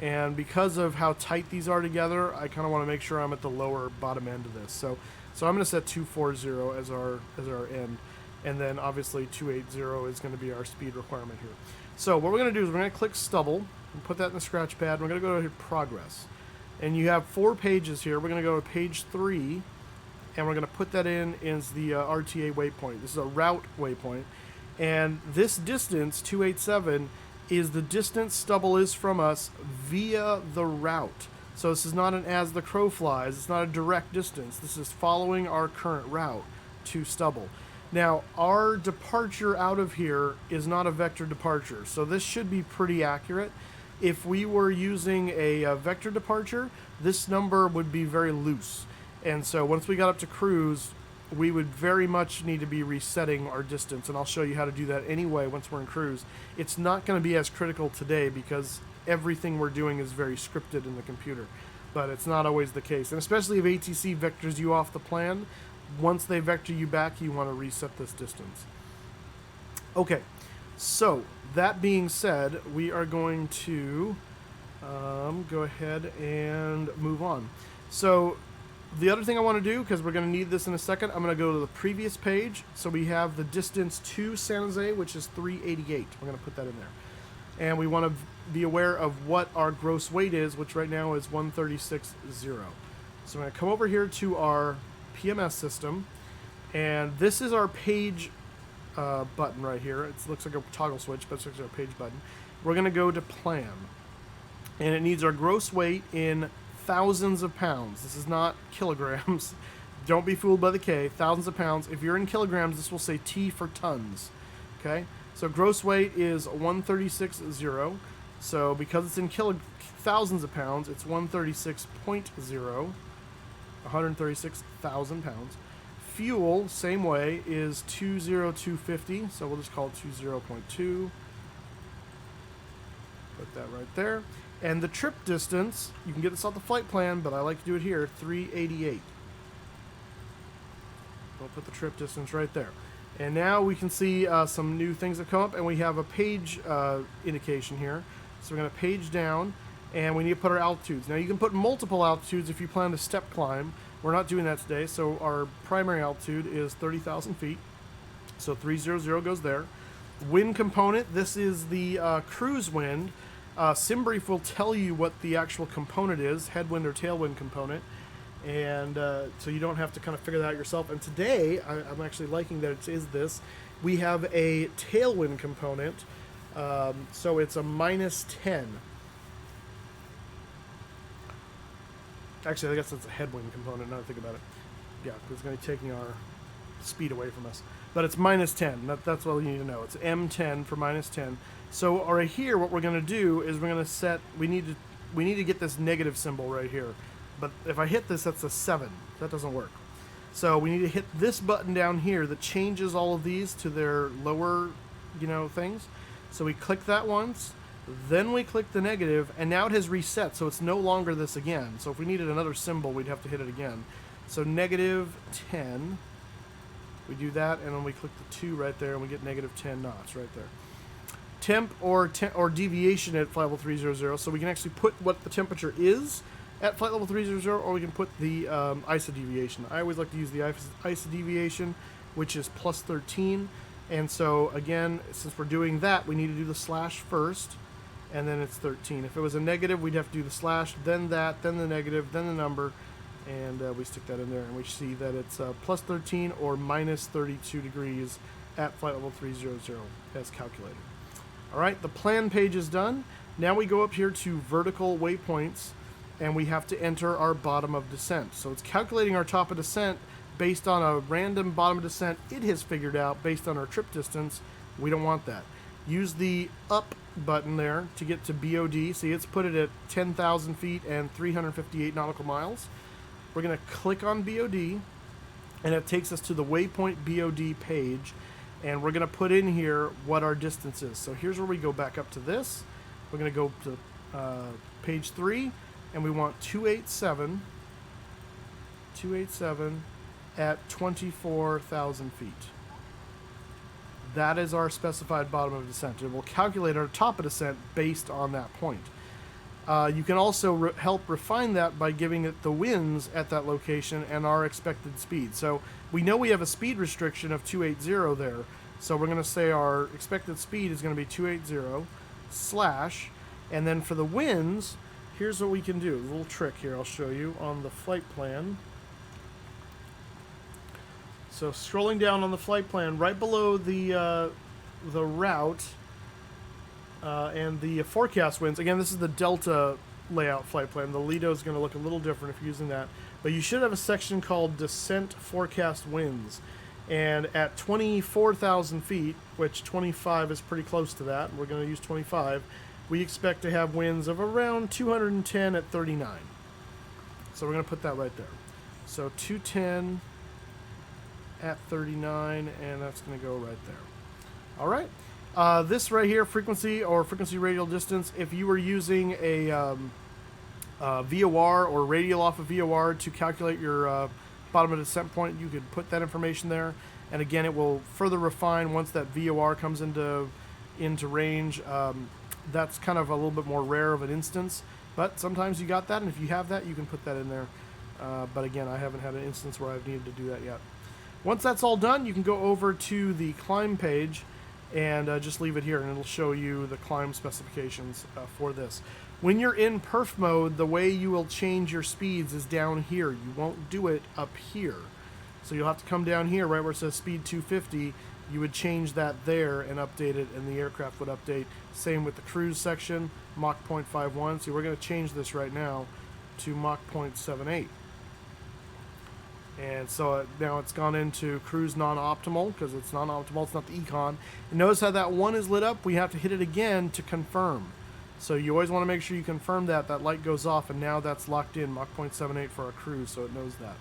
And because of how tight these are together, I kind of want to make sure I'm at the lower bottom end of this. So I'm going to set 240 as our end, and then obviously 280 is going to be our speed requirement here. So what we're going to do is we're going to click stubble and put that in the scratch pad. And we're going to go to progress, and you have 4 pages here. We're going to go to page 3, and we're going to put that in as the RTA waypoint. This is a route waypoint, and this distance 287 is the distance stubble is from us via the route. So this is not an as the crow flies. It's not a direct distance. This is following our current route to stubble. Now, our departure out of here is not a vector departure, so this should be pretty accurate. If we were using a vector departure, this number would be very loose. And so once we got up to cruise, we would very much need to be resetting our distance, and I'll show you how to do that anyway once we're in cruise. It's not going to be as critical today because everything we're doing is very scripted in the computer, but it's not always the case. And especially if ATC vectors you off the plan, once they vector you back, you want to reset this distance. Okay, so that being said, we are going to go ahead and move on. So the other thing I want to do, because we're going to need this in a second, I'm going to go to the previous page. So we have the distance to San Jose, which is 388. We're going to put that in there. And we want to be aware of what our gross weight is, which right now is 136.0. So I'm going to come over here to our PMS system, and this is our page button right here. It looks like a toggle switch, but it's our page button. We're going to go to plan, and it needs our gross weight in thousands of pounds. This is not kilograms. Don't be fooled by the K. Thousands of pounds. If you're in kilograms, this will say T for tons. Okay? So gross weight is 136.0. So because it's in thousands of pounds, it's 136.0. 136,000 pounds. Fuel, same way, is 20250. So we'll just call it 20.2. Put that right there. And the trip distance, you can get this off the flight plan, but I like to do it here, 388. We'll put the trip distance right there. And now we can see some new things that come up, and we have a page indication here. So we're going to page down, and we need to put our altitudes. Now you can put multiple altitudes if you plan to step climb. We're not doing that today, so our primary altitude is 30,000 feet. So 300 goes there. Wind component, this is the cruise wind. SimBrief will tell you what the actual component is, headwind or tailwind component, and so you don't have to kind of figure that out yourself. And today, I'm actually liking that it is this. We have a tailwind component, so it's a -10. Actually, I guess that's a headwind component, now that I think about it. Yeah, because it's going to be taking our speed away from us. but it's minus 10. That's what you need to know. It's M10 for minus 10. So right here, what we're going to do is we're going to set, we need to get this negative symbol right here. But if I hit this, that's a 7. That doesn't work. So we need to hit this button down here that changes all of these to their lower, things. So we click that once, then we click the negative, and now it has reset, so it's no longer this again. So if we needed another symbol, we'd have to hit it again. So negative 10, we do that, and then we click the 2 right there, and we get negative 10 knots right there. Temp or deviation at flight level 300, so we can actually put what the temperature is at flight level 300, or we can put the ISO deviation. I always like to use the ISO deviation, which is plus 13. And so, again, since we're doing that, we need to do the slash first, and then it's 13. If it was a negative, we'd have to do the slash, then that, then the negative, then the number, and we stick that in there, and we see that it's plus 13 or minus 32 degrees at flight level 300 as calculated. All right, the plan page is done. Now we go up here to vertical waypoints, and we have to enter our bottom of descent. So it's calculating our top of descent based on a random bottom of descent it has figured out based on our trip distance. We don't want that. Use the up button there to get to BOD. See, it's put it at 10,000 feet and 358 nautical miles. We're going to click on BOD, and it takes us to the waypoint BOD page, and we're going to put in here what our distance is. So here's where we go back up to this. We're going to go to page 3, and we want 287 at 24,000 feet. That is our specified bottom of descent. It will calculate our top of descent based on that point. You can also help refine that by giving it the winds at that location and our expected speed. So we know we have a speed restriction of 280 there. So we're going to say our expected speed is going to be 280 slash, and then for the winds, here's what we can do. A little trick here I'll show you on the flight plan. So scrolling down on the flight plan, right below the route and the forecast winds. Again, this is the Delta layout flight plan. The Lido is going to look a little different if you're using that. But you should have a section called Descent Forecast Winds. And at 24,000 feet, which 25 is pretty close to that, we're going to use 25, we expect to have winds of around 210 at 39. So we're going to put that right there. So 210 at 39, and that's going to go right there. All right. This right here, frequency or frequency radial distance, if you were using a VOR or radial off of VOR to calculate your bottom of descent point, you could put that information there. And again, it will further refine once that VOR comes into range. That's kind of a little bit more rare of an instance, but sometimes you got that, and if you have that, you can put that in there. But again, I haven't had an instance where I've needed to do that yet. Once that's all done, you can go over to the climb page and just leave it here, and it'll show you the climb specifications for this. When you're in perf mode, the way you will change your speeds is down here. You won't do it up here. So you'll have to come down here, right where it says speed 250. You would change that there and update it, and the aircraft would update. Same with the cruise section, Mach 0.51. So we're going to change this right now to Mach 0.78. And so now it's gone into cruise non-optimal because it's non-optimal. It's not the econ. And notice how that one is lit up. We have to hit it again to confirm. So you always want to make sure you confirm that. That light goes off, and now that's locked in, Mach 0.78 for our cruise, so it knows that.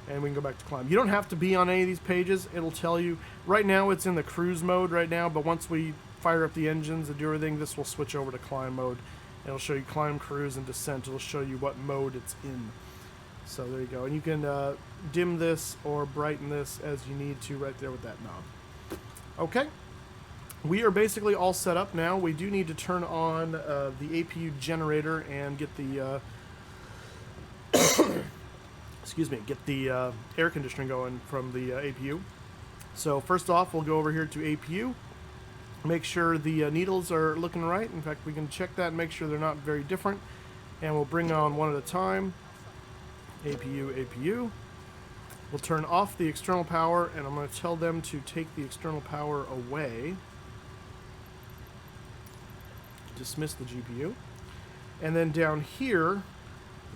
And we can go back to climb. You don't have to be on any of these pages. It'll tell you. Right now it's in the cruise mode right now, but once we fire up the engines and do everything, this will switch over to climb mode. It'll show you climb, cruise, and descent. It'll show you what mode it's in. So there you go. And you can dim this or brighten this as you need to right there with that knob. Okay. We are basically all set up now. We do need to turn on the APU generator and get the get the air conditioning going from the APU. So first off, we'll go over here to APU, make sure the needles are looking right. In fact, we can check that and make sure they're not very different. And we'll bring on one at a time. APU. We'll turn off the external power, and I'm going to tell them to take the external power away. Dismiss the GPU. And then down here,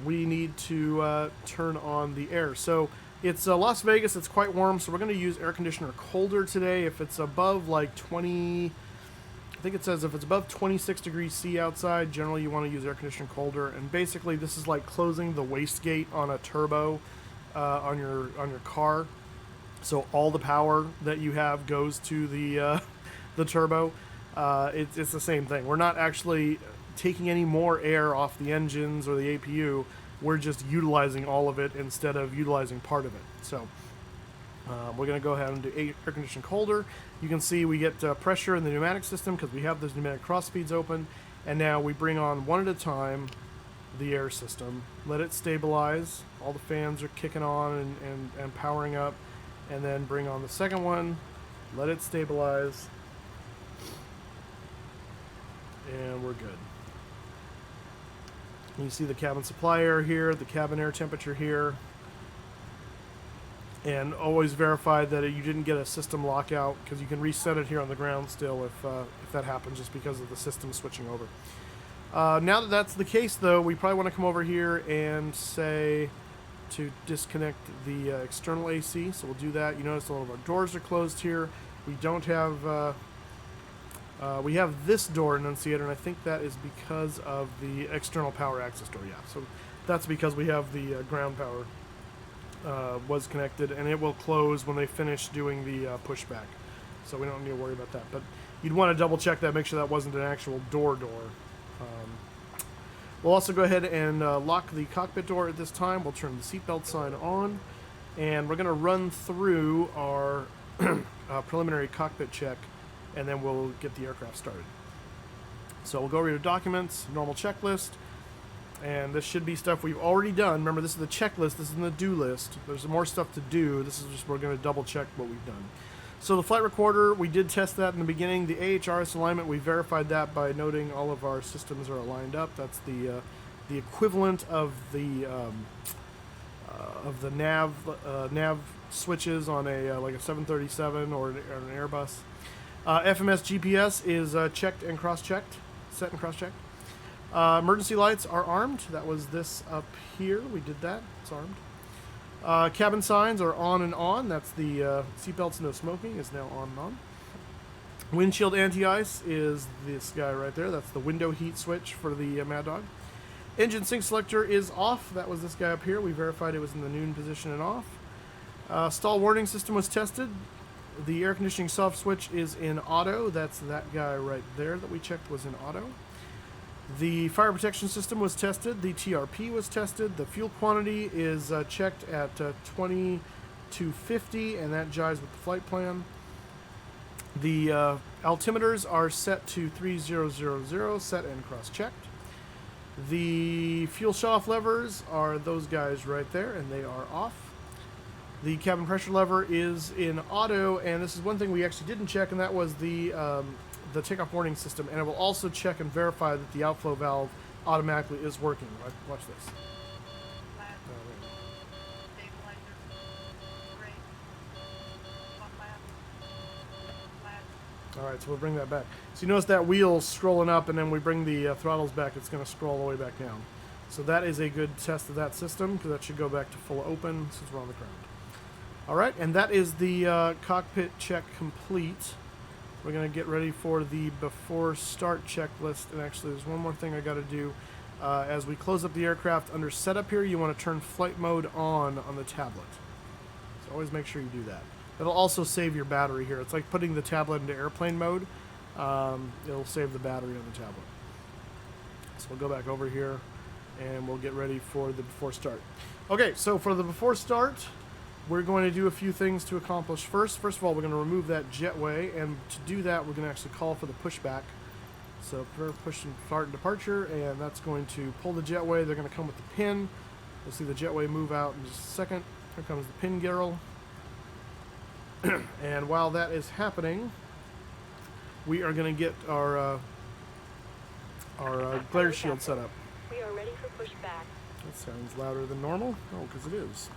we need to turn on the air. So It's Las Vegas. It's quite warm, so we're going to use air conditioner colder today. If it's above like 20, I think it says if it's above 26 degrees C outside, generally you want to use air conditioner colder. And basically, this is like closing the wastegate on a turbo on your car. So all the power that you have goes to the turbo. It's the same thing. We're not actually taking any more air off the engines or the APU. We're just utilizing all of it instead of utilizing part of it. So we're going to go ahead and do air condition colder. You can see we get pressure in the pneumatic system because we have those pneumatic cross feeds open. And now we bring on one at a time the air system. Let it stabilize. All the fans are kicking on and powering up. And then bring on the second one. Let it stabilize. And we're good. You see the cabin supply air here, the cabin air temperature here. And always verify that you didn't get a system lockout, because you can reset it here on the ground still if that happens, just because of the system switching over. Now that that's the case, though, we probably want to come over here and say to disconnect the external AC. So we'll do that. You notice all of our doors are closed here. We don't have... we have this door enunciator, and I think that is because of the external power access door. Yeah, so that's because we have the ground power was connected, and it will close when they finish doing the pushback. So we don't need to worry about that. But you'd want to double check that, make sure that wasn't an actual door. We'll also go ahead and lock the cockpit door at this time. We'll turn the seatbelt sign on, and we're going to run through our preliminary cockpit check, and then we'll get the aircraft started. So we'll go over to documents, normal checklist, and this should be stuff we've already done. Remember, this is the checklist, this is the do list. There's more stuff to do. This is just, we're going to double check what we've done. So the flight recorder, we did test that in the beginning. The AHRS alignment, we verified that by noting all of our systems are aligned up. That's the equivalent of the nav switches on a like a 737 or an Airbus. FMS GPS is checked and cross-checked, set and cross-checked. Emergency lights are armed. That was this up here. We did that. It's armed. Cabin signs are on and on. That's the seatbelts no smoking is now on and on. Windshield anti-ice is this guy right there. That's the window heat switch for the Maddog. Engine sync selector is off. That was this guy up here. We verified it was in the noon position and off. Stall warning system was tested. The air conditioning soft switch is in auto. That's that guy right there that we checked was in auto. The fire protection system was tested. The TRP was tested. The fuel quantity is checked at 2250, and that jives with the flight plan. The altimeters are set to 3000, set and cross-checked. The fuel shutoff levers are those guys right there, and they are off. The cabin pressure lever is in auto, and this is one thing we actually didn't check, and that was the takeoff warning system. And it will also check and verify that the outflow valve automatically is working. Watch this. All right, so we'll bring that back. So you notice that wheel scrolling up, and then we bring the throttles back, it's going to scroll all the way back down. So that is a good test of that system, because that should go back to full open since we're on the ground. All right, and that is the cockpit check complete. We're going to get ready for the before start checklist. And actually, there's one more thing I got to do. As we close up the aircraft, under setup here, you want to turn flight mode on the tablet. So always make sure you do that. It'll also save your battery here. It's like putting the tablet into airplane mode. It'll save the battery on the tablet. So we'll go back over here, and we'll get ready for the before start. Okay, so for the before start, we're going to do a few things to accomplish first. First of all, we're going to remove that jetway, and to do that, we're going to actually call for the pushback. So we're pushing start and departure, and that's going to pull the jetway. They're going to come with the pin. You'll see the jetway move out in just a second. Here comes the pin girl. And while that is happening, we are going to get our glare shield set up. We are ready for pushback. That sounds louder than normal. Oh, because it is.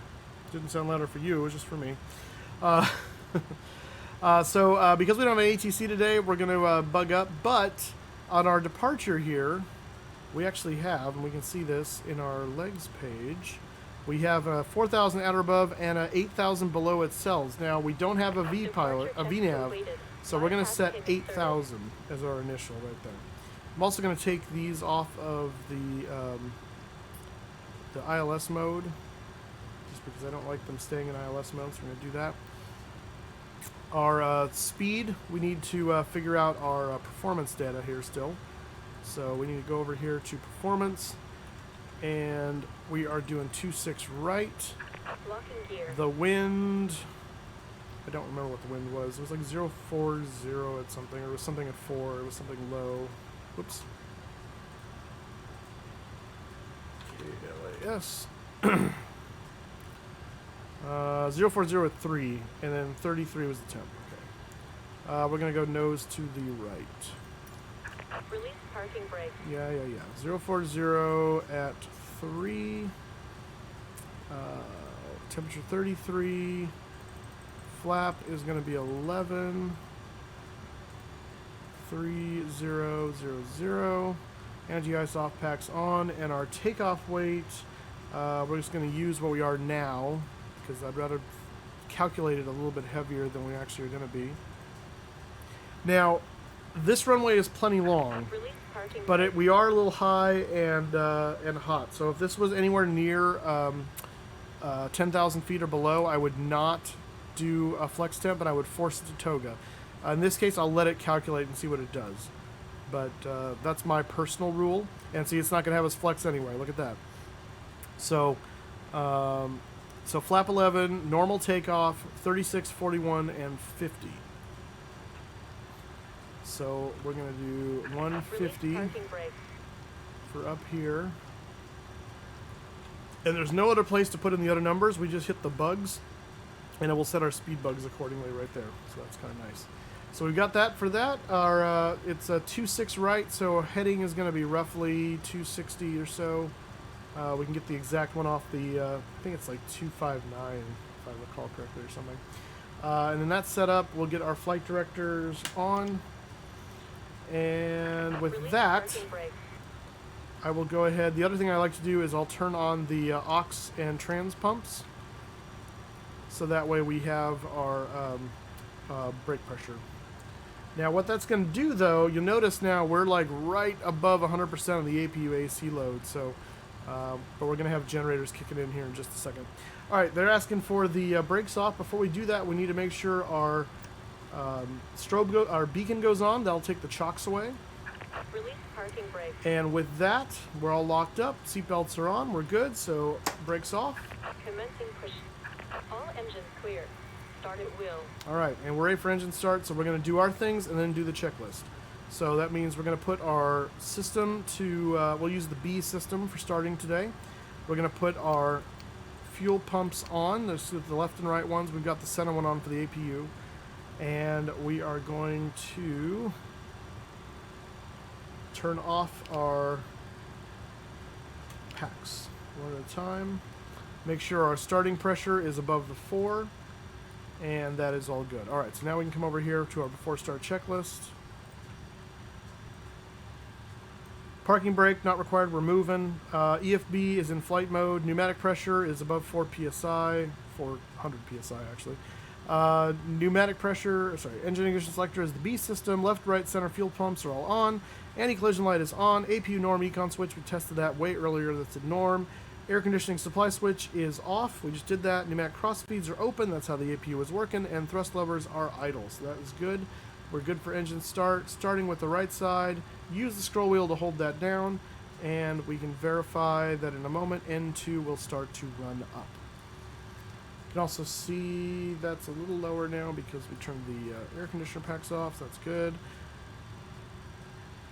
Didn't sound louder for you, it was just for me. So because we don't have an ATC today, we're going to bug up. But on our departure here, we actually have, and we can see this in our legs page, We have a 4,000 at or above and a 8,000 below at cells. Now we don't have a V pilot, a VNav, so we're going to set 8,000 as our initial right there. I'm also going to take these off of the ILS mode, just because I don't like them staying in ILS mode, so we're going to do that. Our speed, we need to figure out our performance data here still. So we need to go over here to performance. And we are doing 2.6 right. Locking gear. The wind, I don't remember what the wind was. It was like 0.40 at something, or it was something at 4. It was something low. Whoops. KLAS. 0.40 at 3, and then 33 was the temp. Okay. We're going to go nose to the right. Release parking brake. Yeah. 0.40 at 3. Temperature 33. Flap is going to be 11. 3000. Anti-ice off packs on, and our takeoff weight. We're just going to use what we are now, because I'd rather calculate it a little bit heavier than we actually are going to be. Now, this runway is plenty long, but we are a little high and hot. So if this was anywhere near 10,000 feet or below, I would not do a flex temp, and I would force it to toga. In this case, I'll let it calculate and see what it does. But that's my personal rule. And see, it's not going to have us flex anyway. Look at that. So, so flap 11, normal takeoff, 36, 41, and 50. So we're going to do 150 for up here. And there's no other place to put in the other numbers. We just hit the bugs, and it will set our speed bugs accordingly right there. So that's kind of nice. So we've got that for that. Our it's a 2.6 right, so heading is going to be roughly 260 or so. We can get the exact one off the, I think it's like 259, if I recall correctly or something. And then that's set up. We'll get our flight directors on. And with that, I will go ahead. The other thing I like to do is I'll turn on the aux and trans pumps. So that way we have our brake pressure. Now what that's going to do, though, you'll notice now we're like right above 100% of the APU AC load. So, but we're going to have generators kicking in here in just a second. All right, they're asking for the brakes off. Before we do that, we need to make sure our our beacon goes on. That'll take the chocks away. Release parking brake. And with that, we're all locked up. Seatbelts are on. We're good. So brakes off. Commencing push. All engines clear. Start at will. All right, and we're ready for engine start. So we're going to do our things and then do the checklist. So that means we're going to put our system to. We'll use the B system for starting today. We're going to put our fuel pumps on. There's the left and right ones. We've got the center one on for the APU. And we are going to turn off our packs one at a time. Make sure our starting pressure is above the 4, and that is all good. All right, so now we can come over here to our before start checklist. Parking brake, not required, we're moving. EFB is in flight mode. Pneumatic pressure is above 4 PSI, 400 PSI actually. Pneumatic pressure, engine ignition selector is the B system. Left, right, center fuel pumps are all on. Anti-collision light is on. APU norm econ switch, we tested that way earlier, that's a norm. Air conditioning supply switch is off, we just did that. Pneumatic cross feeds are open, that's how the APU is working. And thrust levers are idle, so that is good. We're good for engine start. Starting with the right side, use the scroll wheel to hold that down. And we can verify that in a moment, N2 will start to run up. You can also see that's a little lower now because we turned the air conditioner packs off, so that's good.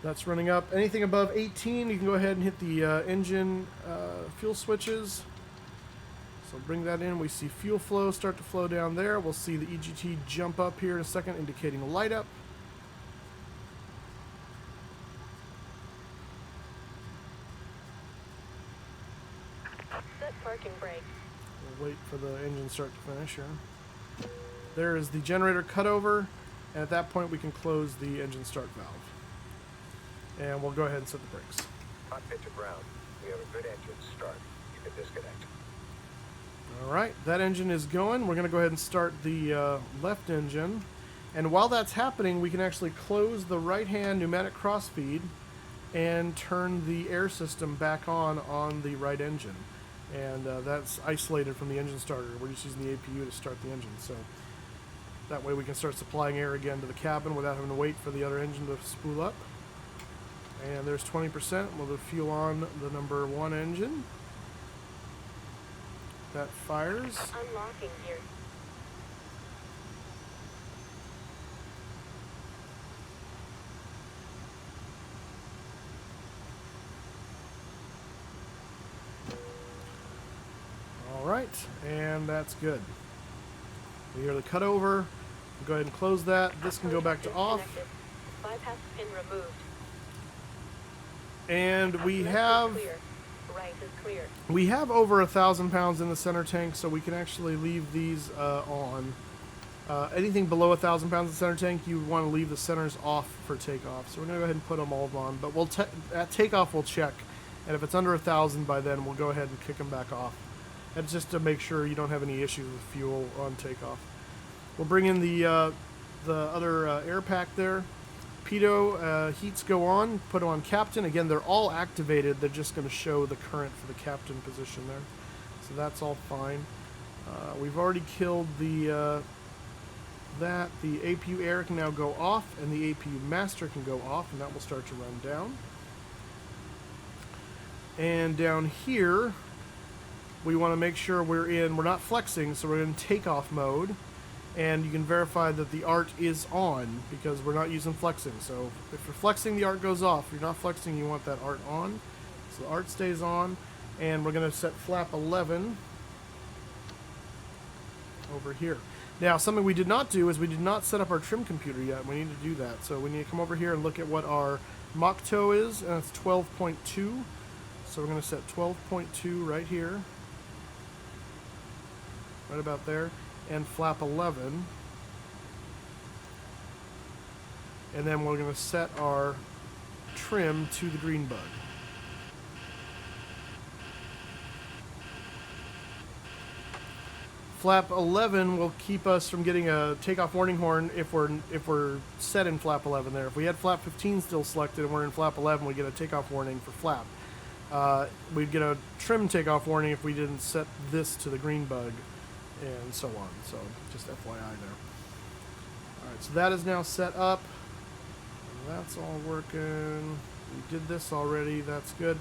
That's running up. Anything above 18, you can go ahead and hit the engine fuel switches. So bring that in. We see fuel flow start to flow down there. We'll see the EGT jump up here in a second, indicating a light up. Set parking brake. We'll wait for the engine start to finish here. There is the generator cutover, and at that point we can close the engine start valve. And we'll go ahead and set the brakes. Cockpit to ground. We have a good engine start. You can disconnect. All right, that engine is going. We're going to go ahead and start the left engine. And while that's happening, we can actually close the right-hand pneumatic crossfeed and turn the air system back on the right engine. And that's isolated from the engine starter. We're just using the APU to start the engine. So that way we can start supplying air again to the cabin without having to wait for the other engine to spool up. And there's 20%. We'll do fuel on the number 1 engine. That fires. Unlocking gear. All right, and that's good. We hear the cutover. We'll go ahead and close that. This can go back to off. Bypass pin removed. And we Left have is clear. Right is clear. we have over 1,000 pounds in the center tank, so we can actually leave these on. Anything below 1,000 pounds in the center tank, you want to leave the centers off for takeoff. So we're gonna go ahead and put them all on. But we'll at takeoff we'll check, and if it's under 1,000 by then, we'll go ahead and kick them back off. That's just to make sure you don't have any issues with fuel on takeoff. We'll bring in the other air pack there. Pitot heats go on, put on captain. Again, they're all activated. They're just going to show the current for the captain position there. So that's all fine. We've already killed the APU air can now go off, and the APU master can go off, and that will start to run down. And down here, we want to make sure we're not flexing, so we're in takeoff mode. And you can verify that the ART is on because we're not using flexing. So if you're flexing, the ART goes off. If you're not flexing, you want that ART on. So the ART stays on. And we're going to set flap 11 over here. Now, something we did not do is we did not set up our trim computer yet. We need to do that. So we need to come over here and look at what our Mach tow is, and it's 12.2. So we're going to set 12.2 right here. Right about there. And flap 11, and then we're going to set our trim to the green bug. Flap 11 will keep us from getting a takeoff warning horn if we're set in flap 11 there. If we had flap 15 still selected and we're in flap 11, we get a takeoff warning for flap. We'd get a trim takeoff warning if we didn't set this to the green bug. And so on. So just FYI there. Alright, so that is now set up. And that's all working. We did this already. That's good.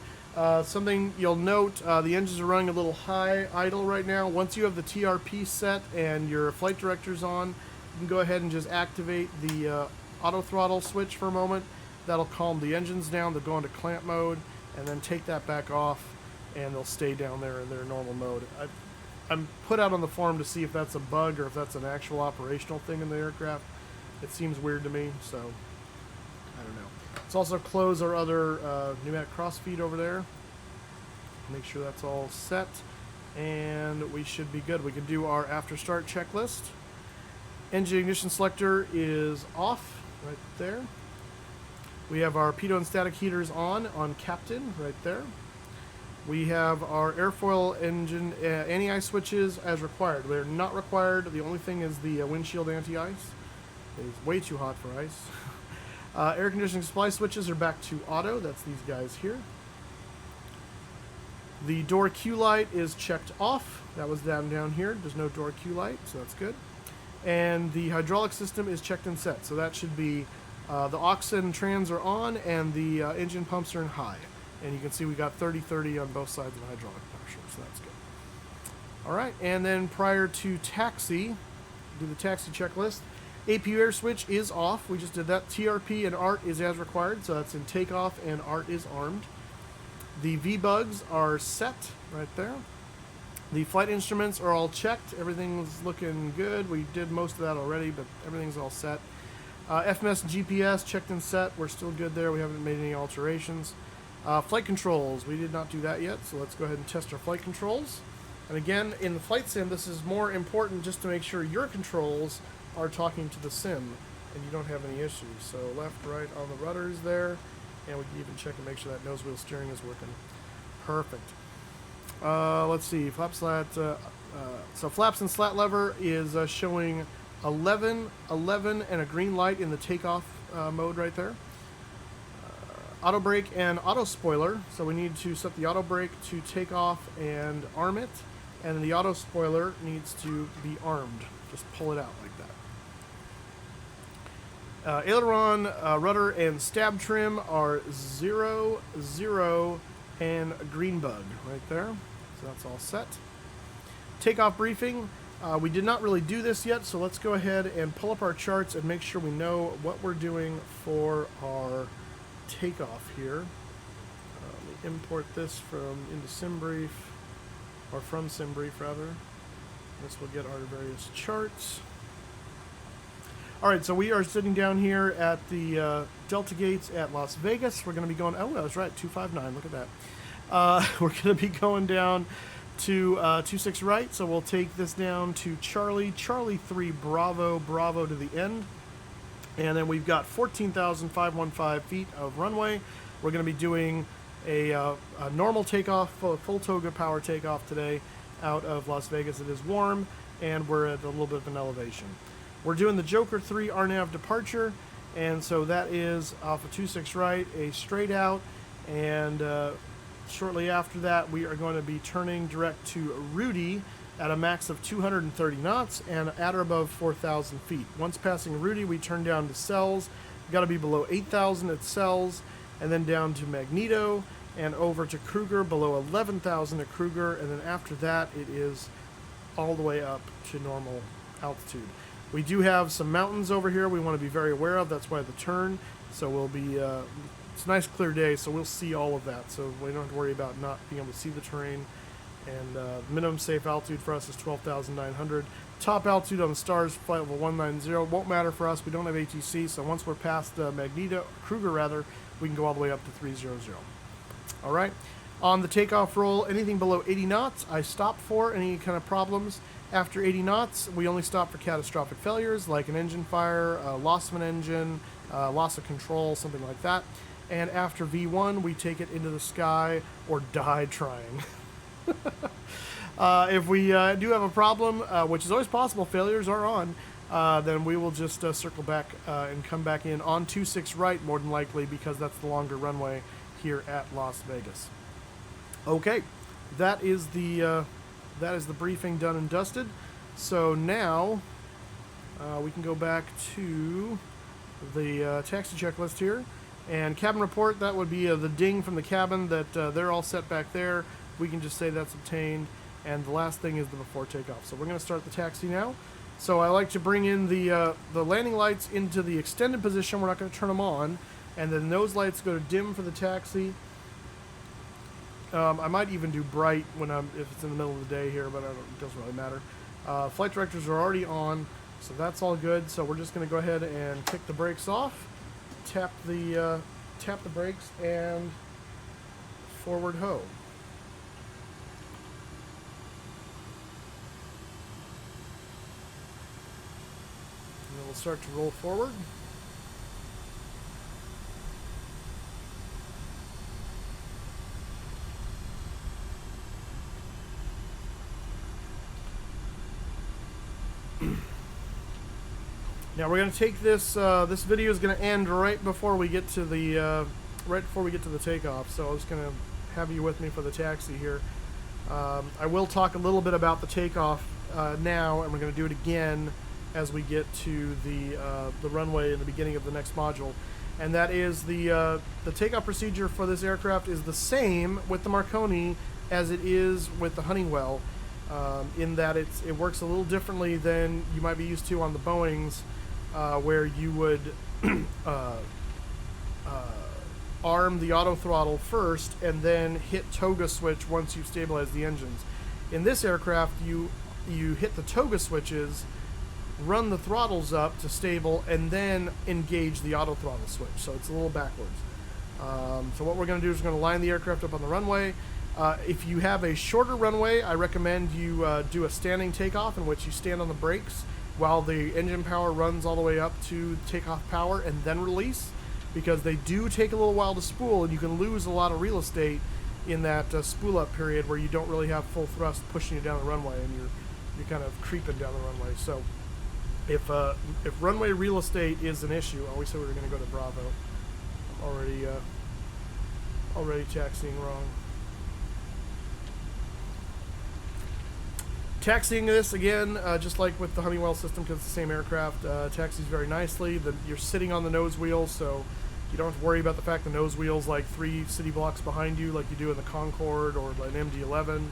Something you'll note, the engines are running a little high idle right now. Once you have the TRP set and your flight director's on, you can go ahead and just activate the auto throttle switch for a moment. That'll calm the engines down. They'll go into clamp mode and then take that back off, and they'll stay down there in their normal mode. I'm put out on the forum to see if that's a bug or if that's an actual operational thing in the aircraft. It seems weird to me, so I don't know. Let's also close our other pneumatic crossfeed over there. Make sure that's all set, and we should be good. We can do our after start checklist. Engine ignition selector is off right there. We have our pitot and static heaters on captain right there. We have our airfoil engine anti-ice switches as required. They're not required. The only thing is the windshield anti-ice. It's way too hot for ice. Air conditioning supply switches are back to auto. That's these guys here. The door Q light is checked off. That was down here. There's no door Q light, so that's good. And the hydraulic system is checked and set. So that should be the aux and trans are on, and the engine pumps are in high. And you can see we got 30-30 on both sides of the hydraulic pressure, so that's good. All right, and then prior to taxi, do the taxi checklist. APU air switch is off. We just did that. TRP and ART is as required, so that's in takeoff, and ART is armed. The V-bugs are set right there. The flight instruments are all checked. Everything's looking good. We did most of that already, but everything's all set. FMS and GPS checked and set. We're still good there. We haven't made any alterations. Flight controls, we did not do that yet, so let's go ahead and test our flight controls. And again, in the flight sim, this is more important just to make sure your controls are talking to the sim and you don't have any issues. So left, right on the rudders there, and we can even check and make sure that nose wheel steering is working. Perfect. Let's see, flap slat So flaps and slat lever is showing 11, 11, and a green light in the takeoff mode right there. Auto brake and auto spoiler. So we need to set the auto brake to take off and arm it. And the auto spoiler needs to be armed. Just pull it out like that. Aileron, rudder, and stab trim are 0, 0, and a green bug right there. So that's all set. Takeoff briefing. We did not really do this yet, so let's go ahead and pull up our charts and make sure we know what we're doing for our takeoff here. Let me import this into SimBrief, or from SimBrief rather. This will get our various charts. Alright, so we are sitting down here at the Delta gates at Las Vegas. We're going to be going, oh, I was right, 259, look at that. We're going to be going down to 26 right, so we'll take this down to Charlie 3 Bravo, Bravo to the end. And then we've got 14,515 feet of runway. We're going to be doing a normal takeoff, full toga power takeoff today out of Las Vegas. It is warm, and we're at a little bit of an elevation. We're doing the Joker 3 RNAV departure, and so that is off of 26 right, a straight out, and shortly after that we are going to be turning direct to Rudy at a max of 230 knots and at or above 4,000 feet. Once passing Rudy, we turn down to Cells. Got to be below 8,000 at Cells, and then down to Magneto, and over to Kruger, below 11,000 at Kruger, and then after that, it is all the way up to normal altitude. We do have some mountains over here we want to be very aware of. That's why the turn. So we'll be, it's a nice clear day, so we'll see all of that. So we don't have to worry about not being able to see the terrain. And minimum safe altitude for us is 12,900. Top altitude on the stars, flight level 190. Won't matter for us. We don't have ATC, so once we're past Magneto, Kruger rather, we can go all the way up to 300. All right. On the takeoff roll, anything below 80 knots, I stop for any kind of problems. After 80 knots, we only stop for catastrophic failures, like an engine fire, loss of an engine, loss of control, something like that. And after V1, we take it into the sky or die trying. If we do have a problem, which is always possible, failures are on, then we will just circle back and come back in on 26 right, more than likely, because that's the longer runway here at Las Vegas. Okay, that is the briefing done and dusted. So now we can go back to the taxi checklist here. And cabin report, that would be the ding from the cabin that they're all set back there. We can just say that's obtained. And the last thing is the before takeoff. So we're going to start the taxi now. So I like to bring in the landing lights into the extended position. We're not going to turn them on. And then those lights go to dim for the taxi. I might even do bright if it's in the middle of the day here, but it doesn't really matter. Flight directors are already on, so that's all good. So we're just going to go ahead and kick the brakes off, tap the brakes, and forward ho. And then we'll start to roll forward. Now we're going to take this. This video is going to end right before we get to the takeoff. So I'm just going to have you with me for the taxi here. I will talk a little bit about the takeoff now, and we're going to do it again as we get to the runway in the beginning of the next module. And that is the takeoff procedure for this aircraft is the same with the Marconi as it is with the Honeywell, in that it works a little differently than you might be used to on the Boeings. Where you would arm the auto throttle first and then hit toga switch once you've stabilized the engines. In this aircraft, you hit the toga switches, run the throttles up to stable, and then engage the auto throttle switch. So it's a little backwards. So what we're going to do is we're going to line the aircraft up on the runway. If you have a shorter runway, I recommend you do a standing takeoff in which you stand on the brakes while the engine power runs all the way up to takeoff power and then release, because they do take a little while to spool, and you can lose a lot of real estate in that spool up period where you don't really have full thrust pushing you down the runway, and you're kind of creeping down the runway. So if runway real estate is an issue, oh, we said we were going to go to Bravo. I'm already taxiing wrong. Taxiing this again, just like with the Honeywell system, because it's the same aircraft, taxis very nicely. You're sitting on the nose wheel, so you don't have to worry about the fact the nose wheel's like 3 city blocks behind you, like you do in the Concorde or an MD-11.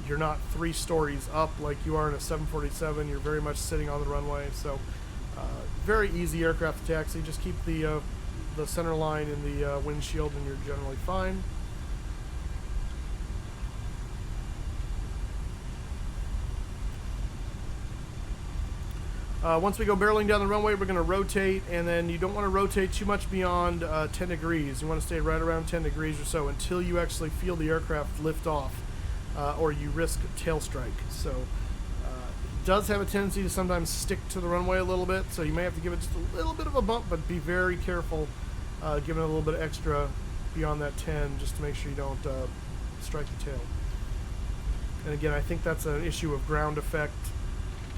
You're not 3 stories up like you are in a 747. You're very much sitting on the runway, so very easy aircraft to taxi. Just keep the center line in the windshield, and you're generally fine. Once we go barreling down the runway, we're going to rotate, and then you don't want to rotate too much beyond 10 degrees. You want to stay right around 10 degrees or so until you actually feel the aircraft lift off, or you risk tail strike. So it does have a tendency to sometimes stick to the runway a little bit, so you may have to give it just a little bit of a bump, but be very careful giving it a little bit extra beyond that 10 just to make sure you don't strike the tail. And again, I think that's an issue of ground effect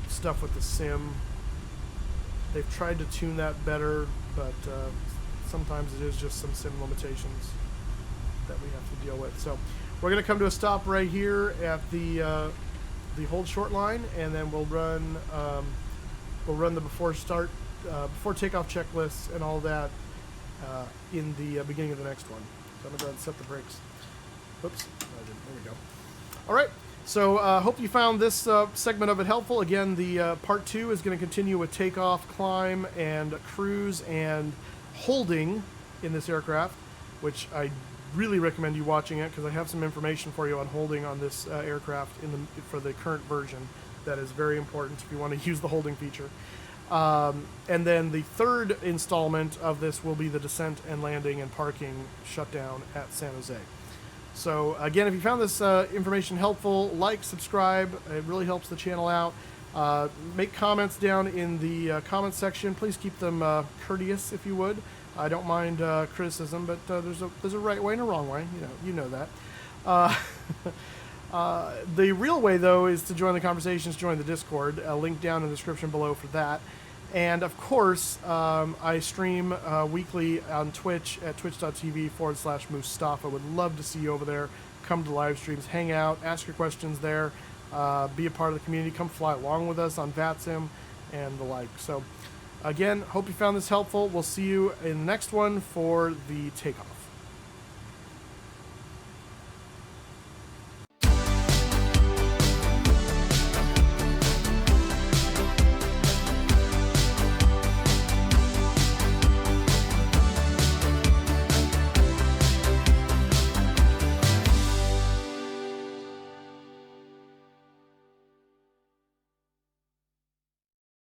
stuff with the sim. They've tried to tune that better, but sometimes it is just some sim limitations that we have to deal with. So we're going to come to a stop right here at the hold short line, and then we'll run the before takeoff checklists and all that in the beginning of the next one. So I'm going to go ahead and set the brakes. Oops, I didn't. There we go. All right. So hope you found this segment of it helpful. Again, the part 2 is going to continue with takeoff, climb, and cruise and holding in this aircraft, which I really recommend you watching it because I have some information for you on holding on this aircraft for the current version that is very important if you want to use the holding feature. And then the third installment of this will be the descent and landing and parking shutdown at San Jose. So again, if you found this information helpful, like, subscribe. It really helps the channel out. Make comments down in the comment section. Please keep them courteous, if you would. I don't mind criticism, but there's a right way and a wrong way. You know that. The real way, though, is to join the conversations, join the Discord. A link down in the description below for that. And of course, I stream weekly on Twitch at twitch.tv/Mustafa. Would love to see you over there. Come to live streams, hang out, ask your questions there, be a part of the community. Come fly along with us on VATSIM and the like. So again, hope you found this helpful. We'll see you in the next one for the takeoff.